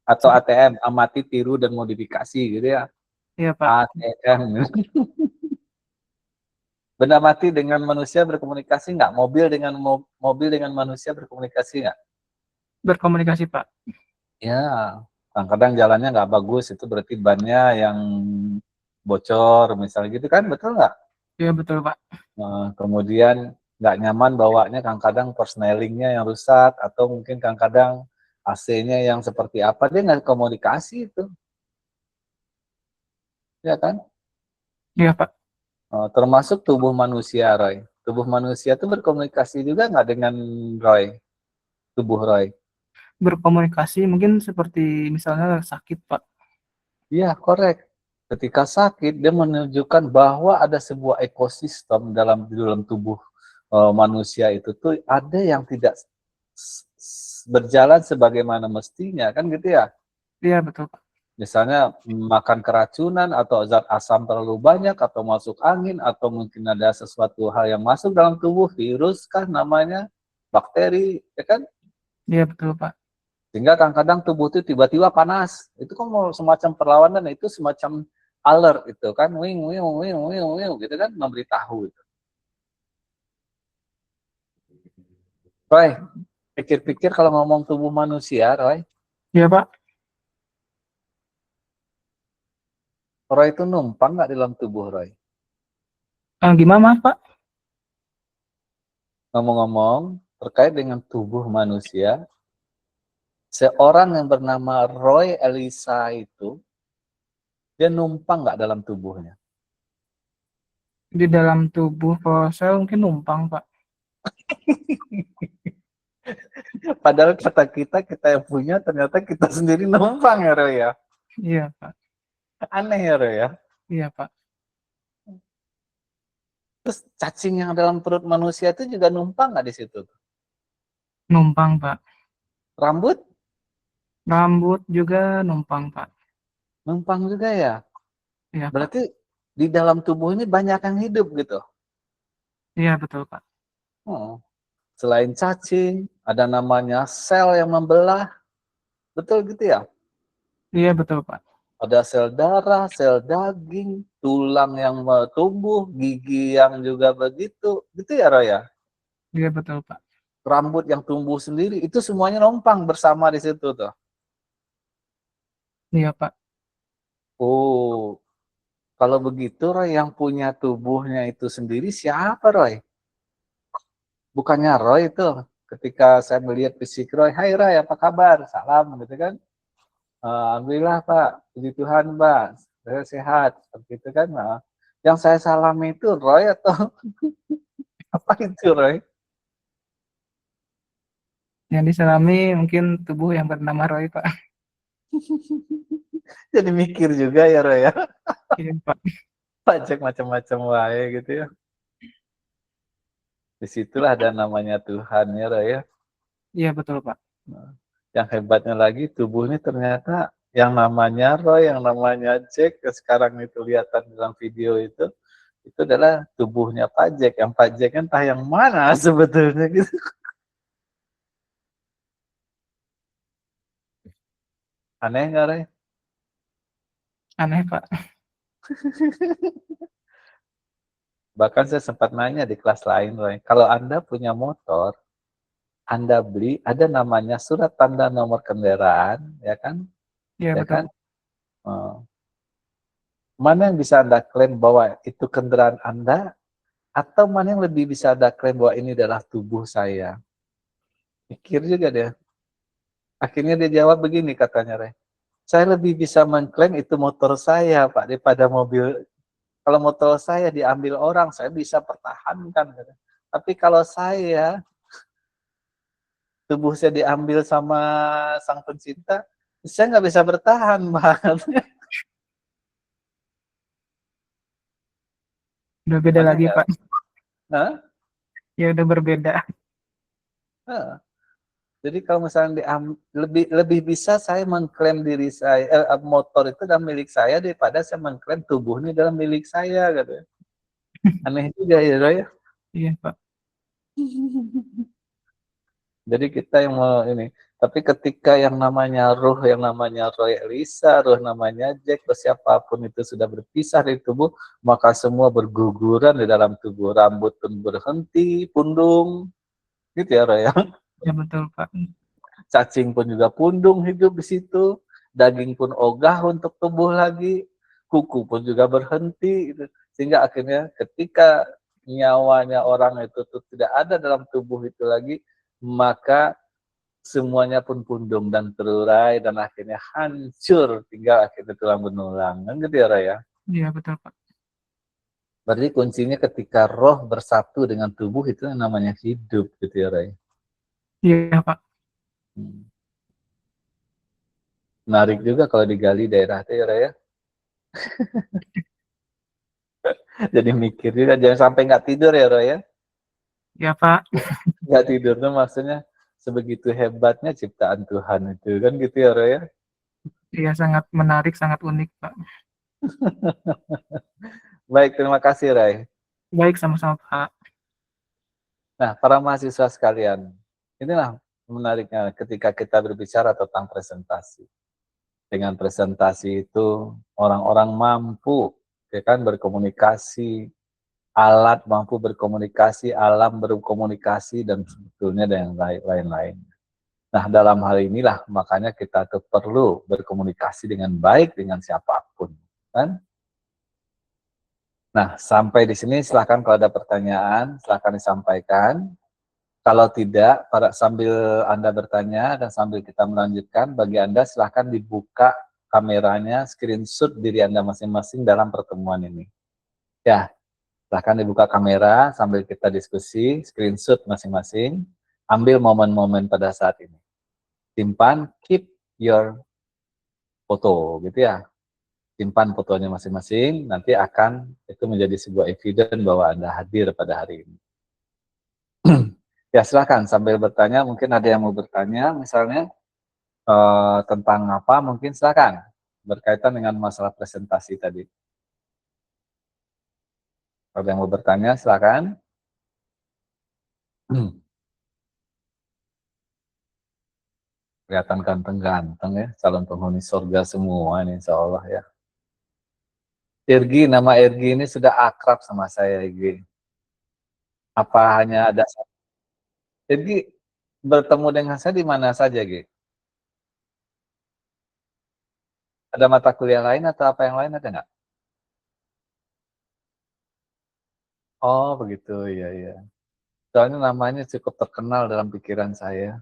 Atau ATM, amati, tiru, dan modifikasi gitu ya. Iya Pak. ATM. Benda mati dengan manusia berkomunikasi nggak? Mobil dengan manusia berkomunikasi nggak? Berkomunikasi Pak. Ya, kadang-kadang jalannya nggak bagus, itu berarti bannya yang bocor, misalnya gitu kan, betul nggak? Iya, betul Pak. Kemudian nggak nyaman bawanya, kadang-kadang persnelingnya yang rusak, atau mungkin kadang-kadang AC-nya yang seperti apa, dia nggak komunikasi itu. Ya kan? Iya Pak. Termasuk tubuh manusia, Roy. Tubuh manusia itu berkomunikasi juga nggak dengan Roy? Tubuh Roy? Berkomunikasi mungkin seperti misalnya sakit Pak. Iya, korek. Ketika sakit, dia menunjukkan bahwa ada sebuah ekosistem di dalam tubuh manusia itu tuh ada yang tidak berjalan sebagaimana mestinya, kan gitu ya? Iya, betul Pak. Misalnya makan keracunan atau zat asam terlalu banyak atau masuk angin atau mungkin ada sesuatu hal yang masuk dalam tubuh, virus kan namanya, bakteri, ya kan? Iya, betul Pak. Sehingga kadang-kadang tubuh itu tiba-tiba panas. Itu kan mau semacam perlawanan, itu semacam alert itu kan, wing wing wing wing wing gitu kan, memberitahu itu. Roy, pikir-pikir kalau ngomong tubuh manusia, Roy. Iya Pak. Roy itu numpang nggak dalam tubuh Roy? Gimana Pak? Ngomong-ngomong terkait dengan tubuh manusia, seorang yang bernama Roy Elisa itu, dia numpang nggak dalam tubuhnya? Di dalam tubuh kalau saya mungkin numpang, Pak. Padahal kata kita yang punya, ternyata kita sendiri numpang ya Roy ya. Iya, Pak. Aneh ya Roy ya. Iya, Pak. Terus cacing yang dalam perut manusia itu juga numpang nggak di situ? Numpang, Pak. Rambut Rambut juga numpang, Pak. numpang juga ya. Iya, Pak. Berarti di dalam tubuh ini banyak yang hidup gitu. Iya, betul, Pak. Oh. Selain cacing, ada namanya sel yang membelah. Betul gitu ya? Iya, betul, Pak. Ada sel darah, sel daging, tulang yang tumbuh, gigi yang juga begitu. Gitu ya, Roya? Iya, betul, Pak. Rambut yang tumbuh sendiri, itu semuanya numpang bersama di situ tuh. Iya, Pak. Oh, kalau begitu Roy, yang punya tubuhnya itu sendiri siapa Roy? Bukannya Roy itu. Ketika saya melihat fisik Roy, hai Roy, apa kabar? Salam gitu kan. Alhamdulillah Pak, puji Tuhan Pak, saya sehat. Seperti itu kan. Nah, yang saya salami itu Roy atau apa itu Roy? Yang disalami mungkin tubuh yang bernama Roy, Pak. Jadi mikir juga ya Roy ya. Iya, Pak. Pajak macam-macam wae gitu ya. Disitulah ada namanya Tuhan ya Roy ya. Iya, betul, Pak. Nah, yang hebatnya lagi tubuh ini ternyata yang namanya Roy, yang namanya Jack, sekarang itu kelihatan dalam video itu adalah tubuhnya Pak Jack. Yang Pak Jack entah yang mana sebetulnya gitu. Aneh nggak Roy? Aneh, Pak. Bahkan saya sempat nanya di kelas lain Roy, kalau Anda punya motor, Anda beli, ada namanya surat tanda nomor kendaraan, ya kan? Iya, Ya betul. kan? Mana yang bisa Anda klaim bahwa itu kendaraan Anda, atau mana yang lebih bisa Anda klaim bahwa ini adalah tubuh saya? Pikir juga dia. Akhirnya dia jawab begini katanya, Rey. Saya lebih bisa mengklaim itu motor saya, Pak, daripada mobil. Kalau motor saya diambil orang, saya bisa pertahankan. Tapi kalau saya, tubuh saya diambil sama sang pencinta, saya nggak bisa bertahan, Pak. Udah beda Aneh lagi, nggak? Pak. Hah? Ya udah berbeda. Hah. Jadi kalau misalnya lebih bisa saya mengklaim diri saya, motor itu adalah milik saya daripada saya mengklaim tubuh ini adalah milik saya, gitu. Aneh juga ya, Roy. Iya, Pak. Jadi kita yang mau ini, tapi ketika yang namanya ruh, yang namanya Roy Elisa, ruh namanya Jack, atau siapapun itu sudah berpisah dari tubuh, maka semua berguguran di dalam tubuh. Rambut pun berhenti, pundung, gitu ya, Roy. Ya, betul, Pak. Cacing pun juga pundung hidup di situ, daging pun ogah untuk tumbuh lagi, kuku pun juga berhenti, gitu. Sehingga akhirnya ketika nyawanya orang itu tuh tidak ada dalam tubuh itu lagi, maka semuanya pun pundung dan terurai dan akhirnya hancur, tinggal akhirnya tulang benulang. Kan gitu ya, Raya? Iya, betul, Pak. Berarti kuncinya ketika roh bersatu dengan tubuh itu namanya hidup, gitu ya, Raya? Iya, Pak. Menarik juga kalau digali daerah itu ya, Raya? Jadi mikir juga, jangan sampai nggak tidur ya, Raya? Ya, Pak. Nggak tidur tuh maksudnya sebegitu hebatnya ciptaan Tuhan itu, kan gitu ya, Raya? Iya, sangat menarik, sangat unik, Pak. Baik, terima kasih, Ray. Baik, sama-sama, Pak. Nah, para mahasiswa sekalian, inilah menariknya ketika kita berbicara tentang presentasi. Dengan presentasi itu, orang-orang mampu, ya kan, berkomunikasi, alat mampu berkomunikasi, alam berkomunikasi, dan sebetulnya dengan lain-lain. Nah, dalam hal inilah makanya kita tuh perlu berkomunikasi dengan baik dengan siapapun, kan? Nah, sampai di sini silakan kalau ada pertanyaan, silakan disampaikan. Kalau tidak, sambil Anda bertanya dan sambil kita melanjutkan, bagi Anda silahkan dibuka kameranya, screenshot diri Anda masing-masing dalam pertemuan ini. Ya, silahkan dibuka kamera sambil kita diskusi, screenshot masing-masing, ambil momen-momen pada saat ini. Simpan, keep your foto, gitu ya. Simpan fotonya masing-masing, nanti akan itu menjadi sebuah evidence bahwa Anda hadir pada hari ini. Ya, silakan sambil bertanya, mungkin ada yang mau bertanya, misalnya tentang apa, mungkin silakan berkaitan dengan masalah presentasi tadi. Ada yang mau bertanya, silakan. Kelihatan ganteng-ganteng ya, calon penghuni surga semua ini, insya Allah ya. Irgi, nama Irgi ini sudah akrab sama saya, Irgi. Apa hanya ada Irgi bertemu dengan saya di mana saja, Irgi? Ada mata kuliah lain atau apa yang lain, ada nggak? Oh, begitu, iya, iya. Soalnya namanya cukup terkenal dalam pikiran saya.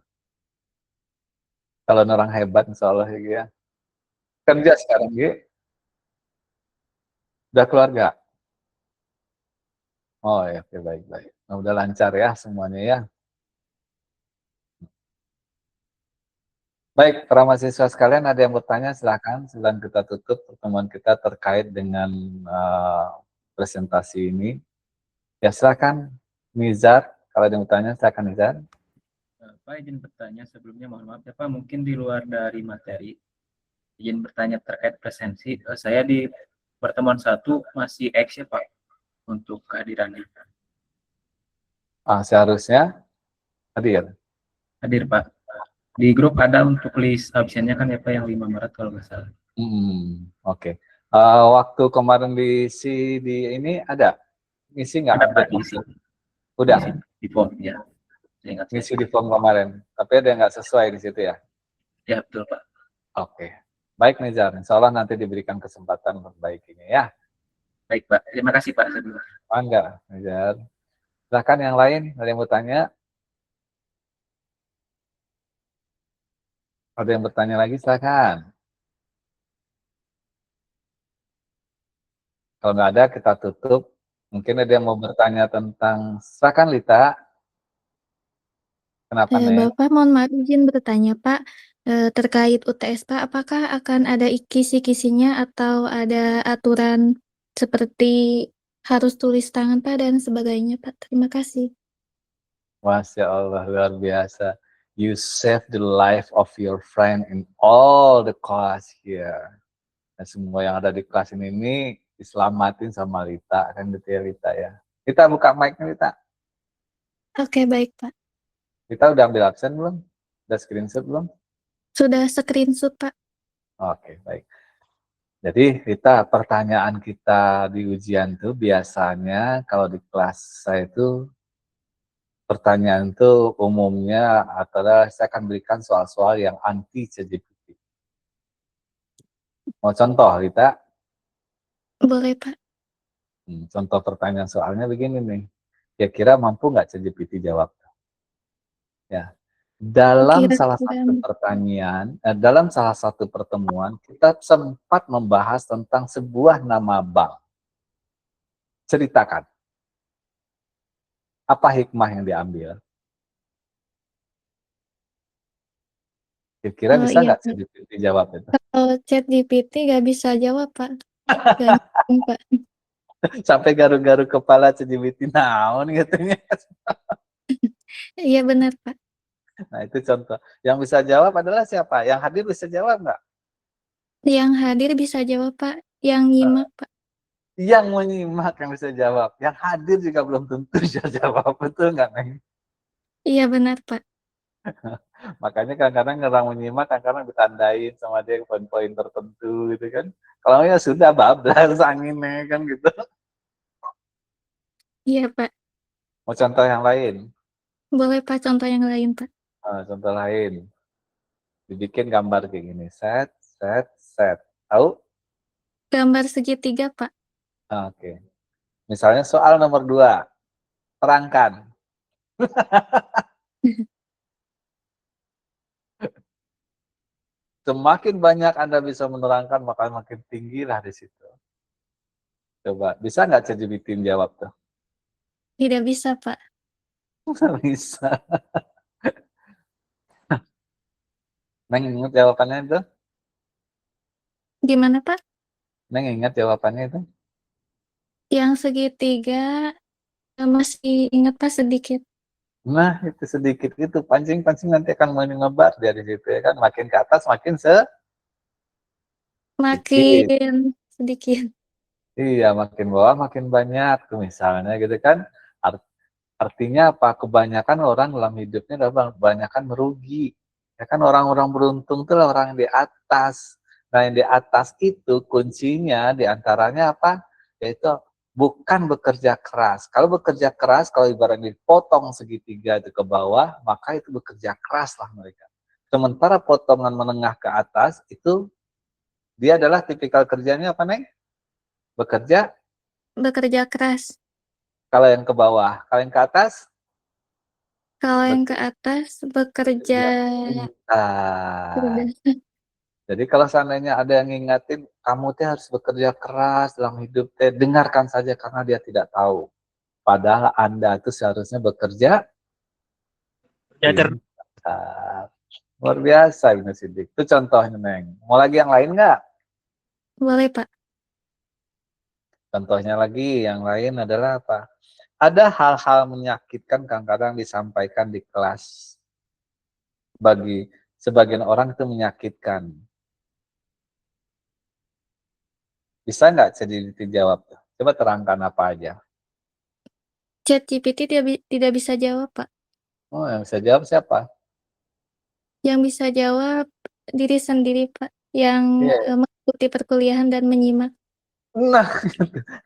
Kalau orang hebat, insya Allah, Irgi ya. Kerja sekarang, Irgi? Udah keluarga? Oh ya, oke, baik-baik. Nah, udah lancar ya semuanya ya. Baik, para mahasiswa sekalian, ada yang bertanya, silakan sebelum kita tutup pertemuan kita terkait dengan presentasi ini. Ya, silakan Nizar, kalau ada yang bertanya, silakan Nizar. Pak, izin bertanya sebelumnya, mohon maaf ya Pak, mungkin di luar dari materi, izin bertanya terkait presensi. Saya di pertemuan 1 masih X ya Pak, untuk kehadirannya. Seharusnya hadir. Hadir Pak. Di grup ada untuk list absennya kan ya Pak, yang 5 Maret kalau nggak salah. Oke. Waktu kemarin di ini ada? Ngisi nggak? Ada Pak, diisi. Udah? Di form, ya. Saya ingat. Ngisi di form kemarin, tapi ada yang nggak sesuai di situ ya? Ya, betul Pak. Oke. Baik Nizar, insya Allah nanti diberikan kesempatan memperbaikinya ya. Baik Pak, terima kasih Pak. Enggak, Nizar. Silahkan yang lain, ada yang mau tanya? Ada yang bertanya lagi, silakan. Kalau nggak ada, kita tutup. Mungkin ada yang mau bertanya tentang, silakan Lita. Kenapa nih? Bapak, mohon maaf izin bertanya Pak, terkait UTS Pak, apakah akan ada kisi-kisinya atau ada aturan seperti harus tulis tangan Pak dan sebagainya Pak? Terima kasih. Masya Allah, luar biasa. You save the life of your friend in all the class here. Dan semua yang ada di kelas ini diselamatin sama Lita, kan gitu ya Lita ya. Lita buka mic-nya Lita. Oke, baik Pak. Lita udah ambil absen belum? Udah screenshot belum? Sudah screenshot Pak. Oke, baik. Jadi Lita, pertanyaan kita di ujian tuh biasanya kalau di kelas saya itu pertanyaan itu umumnya adalah saya akan berikan soal-soal yang anti ChatGPT. Mau contoh, Lita? Boleh Pak. Contoh pertanyaan soalnya begini nih. Kira-kira mampu nggak ChatGPT jawab? Ya. Dalam salah satu pertanyaan, dalam salah satu pertemuan, kita sempat membahas tentang sebuah nama bank. Ceritakan. Apa hikmah yang diambil? Kira-kira bisa nggak ChatGPT jawab itu? Kalau ChatGPT nggak bisa jawab Pak. Gantung, Pak. Sampai garu-garu kepala ChatGPT naon katanya. Iya benar Pak. Nah itu contoh. Yang bisa jawab adalah siapa? Yang hadir bisa jawab nggak? Yang hadir bisa jawab Pak. Yang nyimak Pak. Yang menyimak yang bisa jawab. Yang hadir juga belum tentu bisa jawab. Betul nggak, Neng? Iya benar Pak. Makanya kadang-kadang orang menyimak, kadang-kadang ditandain sama dia poin-poin tertentu gitu kan. Kalau ya sudah bablas anginnya kan gitu. Iya Pak. Mau contoh yang lain? Boleh Pak contoh yang lain Pak. Contoh lain. Dibikin gambar kayak gini. Set. Tahu? Gambar segitiga Pak. Oke. Misalnya soal nomor 2. Terangkan. Semakin banyak Anda bisa menerangkan, maka makin tinggilah di situ. Coba, bisa nggak ChatGPT jawab tuh? Tidak bisa, Pak. Nggak bisa. Neng ingat jawabannya itu? Gimana, Pak? Neng ingat jawabannya itu? Yang segitiga masih ingat, Pak, sedikit. Nah, itu sedikit itu pancing-pancing nanti akan menyebar dari situ ya kan. Makin ke atas makin sedikit. Makin sedikit. Iya, makin bawah makin banyak tuh misalnya gitu kan. Art- Artinya apa? Kebanyakan orang dalam hidupnya adalah kebanyakan merugi. Ya kan orang-orang beruntung itu lah orang yang di atas. Nah, yang di atas itu kuncinya diantaranya apa? Yaitu bukan bekerja keras. Kalau bekerja keras, kalau ibaratnya dipotong segitiga itu ke bawah, maka itu bekerja keras lah mereka. Sementara potongan menengah ke atas itu dia adalah tipikal kerjanya apa, Neng? Bekerja. Bekerja keras. Kalau yang ke bawah, kalau yang ke atas Kalau yang ke atas bekerja pintar. cerdas. Jadi kalau seandainya ada yang ngingetin, kamu teh harus bekerja keras dalam hidup teh, dengarkan saja karena dia tidak tahu. Padahal Anda itu seharusnya bekerja Ya, pintar. Luar biasa ini Sidik. Itu contohnya, Neng. Mau lagi yang lain nggak? Boleh, Pak. Contohnya lagi, yang lain adalah apa? Ada hal-hal menyakitkan kadang-kadang disampaikan di kelas. Bagi sebagian orang itu menyakitkan. Bisa nggak jadi dijawab? Coba terangkan apa aja. ChatGPT tidak bisa jawab, Pak. Oh, yang bisa jawab siapa? Yang bisa jawab diri sendiri, Pak, yang Iya. mengikuti perkuliahan dan menyimak. Nah,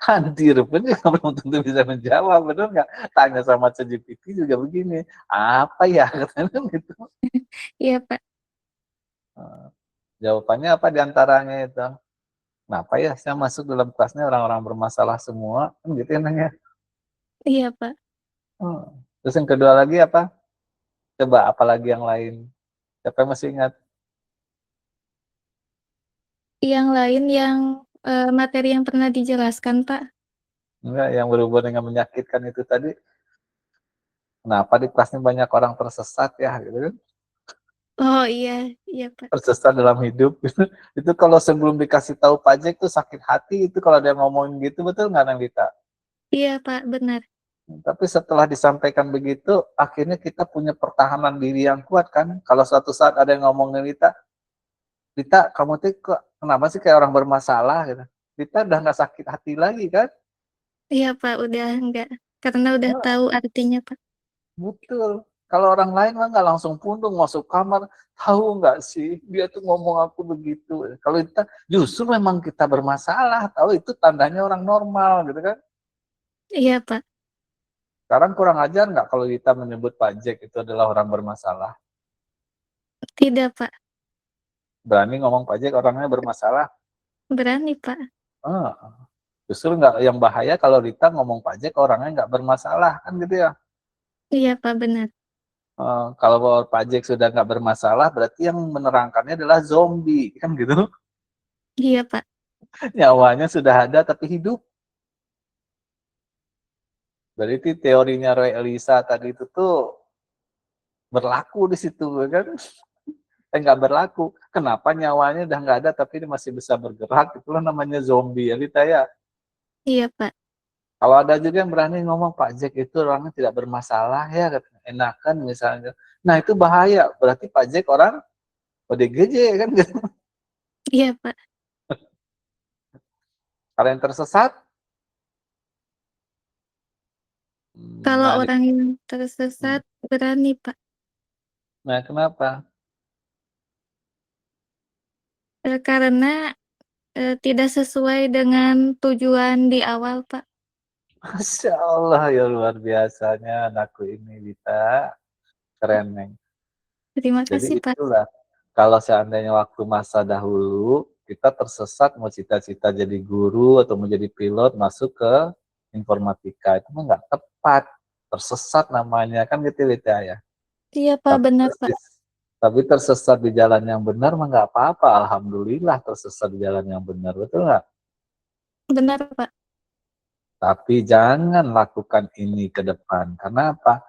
hadir pun juga belum tentu bisa menjawab, benar nggak? Tanya sama ChatGPT juga begini, apa ya katanya gitu. Iya, Pak. Jawabannya apa diantaranya itu? Kenapa ya saya masuk dalam kelasnya orang-orang bermasalah semua, kan gitu ya nanya. Iya, Pak. Terus yang kedua lagi apa? Coba apalagi yang lain? Siapa yang masih ingat? Yang lain yang materi yang pernah dijelaskan, Pak. Enggak, yang berhubungan dengan menyakitkan itu tadi. Kenapa di kelasnya banyak orang tersesat ya gitu kan? Oh iya, iya, Pak. Tersesat dalam hidup itu kalau sebelum dikasih tahu pajak tuh sakit hati itu kalau dia ngomongin gitu, betul nggak Nandita? Iya, Pak, benar. Tapi setelah disampaikan begitu akhirnya kita punya pertahanan diri yang kuat kan. Kalau suatu saat ada yang ngomongin Dita kamu tuh kok kenapa sih kayak orang bermasalah gitu, Dita udah nggak sakit hati lagi kan. Iya, Pak, udah enggak. Karena udah Oh, tahu artinya, Pak. betul. Kalau orang lain mah nggak langsung pundung masuk kamar, tahu nggak sih dia tuh ngomong aku begitu. Kalau kita justru memang kita bermasalah, tahu itu tandanya orang normal gitu kan. Iya, Pak. Sekarang kurang ajar nggak kalau kita menyebut Pak Jack itu adalah orang bermasalah? Tidak, Pak. Berani ngomong Pak Jack orangnya bermasalah? Berani, Pak. Ah, justru nggak, yang bahaya kalau Rita ngomong Pak Jack orangnya nggak bermasalah kan gitu ya. Iya, Pak, benar. Kalau Pak Jack sudah nggak bermasalah, berarti yang menerangkannya adalah zombie kan gitu. Iya, Pak. Nyawanya sudah ada tapi hidup. Berarti teorinya Roy Elisa tadi itu tuh berlaku di situ kan? Nggak berlaku. Kenapa nyawanya udah nggak ada tapi dia masih bisa bergerak? Itulah namanya zombie ya Rita ya. Iya, Pak. Kalau ada juga yang berani ngomong Pak Jack itu orangnya tidak bermasalah ya, enakan misalnya. Nah itu bahaya. Berarti Pak Jack orang ODGJ kan gitu. Iya, Pak. Kalau yang tersesat, Kalau nah, orang yang tersesat berani, Pak. nah kenapa? Karena tidak sesuai dengan tujuan di awal, Pak. Masya Allah ya luar biasanya anakku ini Dita. Keren, Neng. Terima Jadi kasih, Pak. itulah, kalau seandainya waktu masa dahulu, kita tersesat mau cita-cita jadi guru atau mau jadi pilot, masuk ke informatika, itu mah nggak tepat. Tersesat namanya, kan gitu Lita ya. Iya, Pak, Tapi benar, terus Pak. Tapi tersesat di jalan yang benar mah nggak apa-apa. Alhamdulillah tersesat di jalan yang benar, betul nggak? Benar, Pak. Tapi jangan lakukan ini ke depan. Karena apa?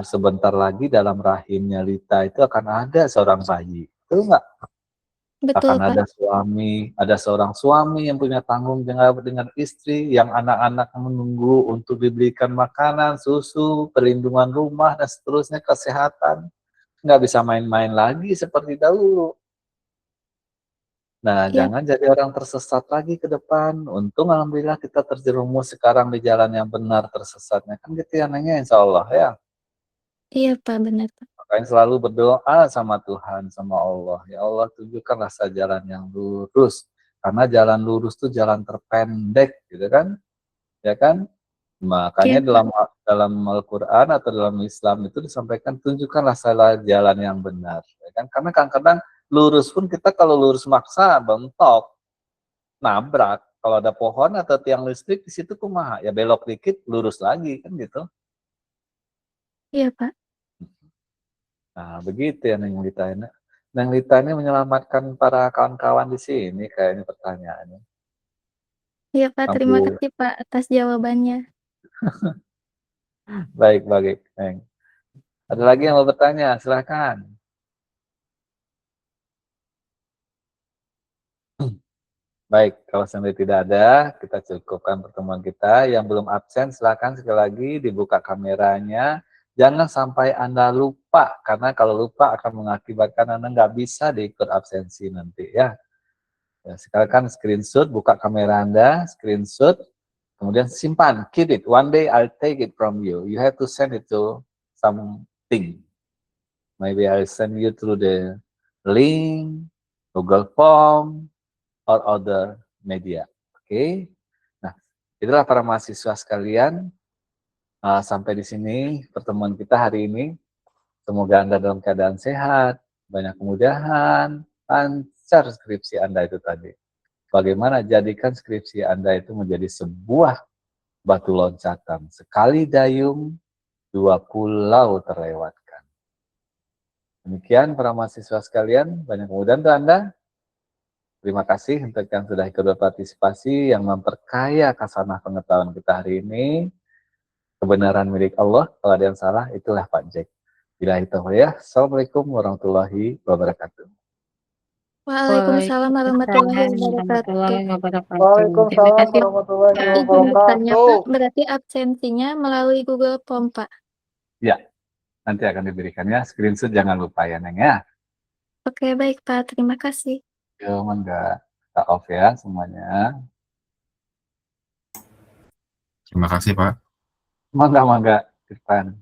Sebentar lagi dalam rahimnya Lita itu akan ada seorang bayi. Betul nggak? Betul, Akan Pak. ada seorang suami yang punya tanggung jawab dengan istri, yang anak-anak menunggu untuk diberikan makanan, susu, perlindungan rumah, dan seterusnya, kesehatan. Nggak bisa main-main lagi seperti dahulu. Nah, Iya, jangan jadi orang tersesat lagi ke depan. Untung alhamdulillah kita terjerumus sekarang di jalan yang benar tersesatnya. Kan gitu ya, Nengnya, insya Allah ya. iya, Pak, benar, Pak. Makanya selalu berdoa sama Tuhan, sama Allah. Ya Allah, tunjukkanlah saya jalan yang lurus. Karena jalan lurus itu jalan terpendek, gitu kan? Ya kan? Iya, Makanya Pak. dalam Al-Quran atau dalam Islam itu disampaikan, tunjukkanlah saya jalan yang benar. Ya kan? Karena kadang-kadang lurus pun kita kalau lurus maksa, bentok, nabrak. Kalau ada pohon atau tiang listrik di situ kumaha, ya belok dikit, lurus lagi, kan gitu. Iya, Pak. Nah, begitu ya Neng Lita ini. Neng Lita ini menyelamatkan para kawan-kawan di sini kayaknya pertanyaannya. Iya, Pak. Terima Alhamdulillah. kasih, Pak, atas jawabannya. Baik, baik, Neng. Ada lagi yang mau bertanya? Silakan. Baik, kalau sampai tidak ada, kita cukupkan pertemuan kita. Yang belum absen, silakan sekali lagi dibuka kameranya. Jangan sampai Anda lupa, karena kalau lupa akan mengakibatkan Anda nggak bisa diikut absensi nanti ya. Ya, sekarang screenshot, buka kamera Anda, screenshot, kemudian simpan, keep it. One day I'll take it from you. You have to send it to something. Maybe I'll send you through the link, Google Form, or other media. Oke. Nah, itulah para mahasiswa sekalian. Sampai di sini pertemuan kita hari ini. Semoga Anda dalam keadaan sehat, banyak kemudahan, lancar skripsi Anda itu tadi. Bagaimana jadikan skripsi Anda itu menjadi sebuah batu loncatan. Sekali dayung, dua pulau terlewatkan. Demikian para mahasiswa sekalian, banyak kemudahan untuk Anda. Terima kasih untuk yang sudah ikut berpartisipasi, yang memperkaya khasanah pengetahuan kita hari ini. Kebenaran milik Allah, kalau ada yang salah, itulah Pak Jack. Bila itu ya, Assalamualaikum warahmatullahi wabarakatuh. Waalaikumsalam warahmatullahi wabarakatuh. Waalaikumsalam warahmatullahi Izin bertanya, Pak, berarti absensinya melalui Google Form, Pak? Ya, nanti akan diberikannya. Screenshot jangan lupa ya, Neng ya. Oke, baik, Pak. Terima kasih. Yo, mangga. Kita off ya semuanya. Terima kasih, Pak. Mangga, Irfan.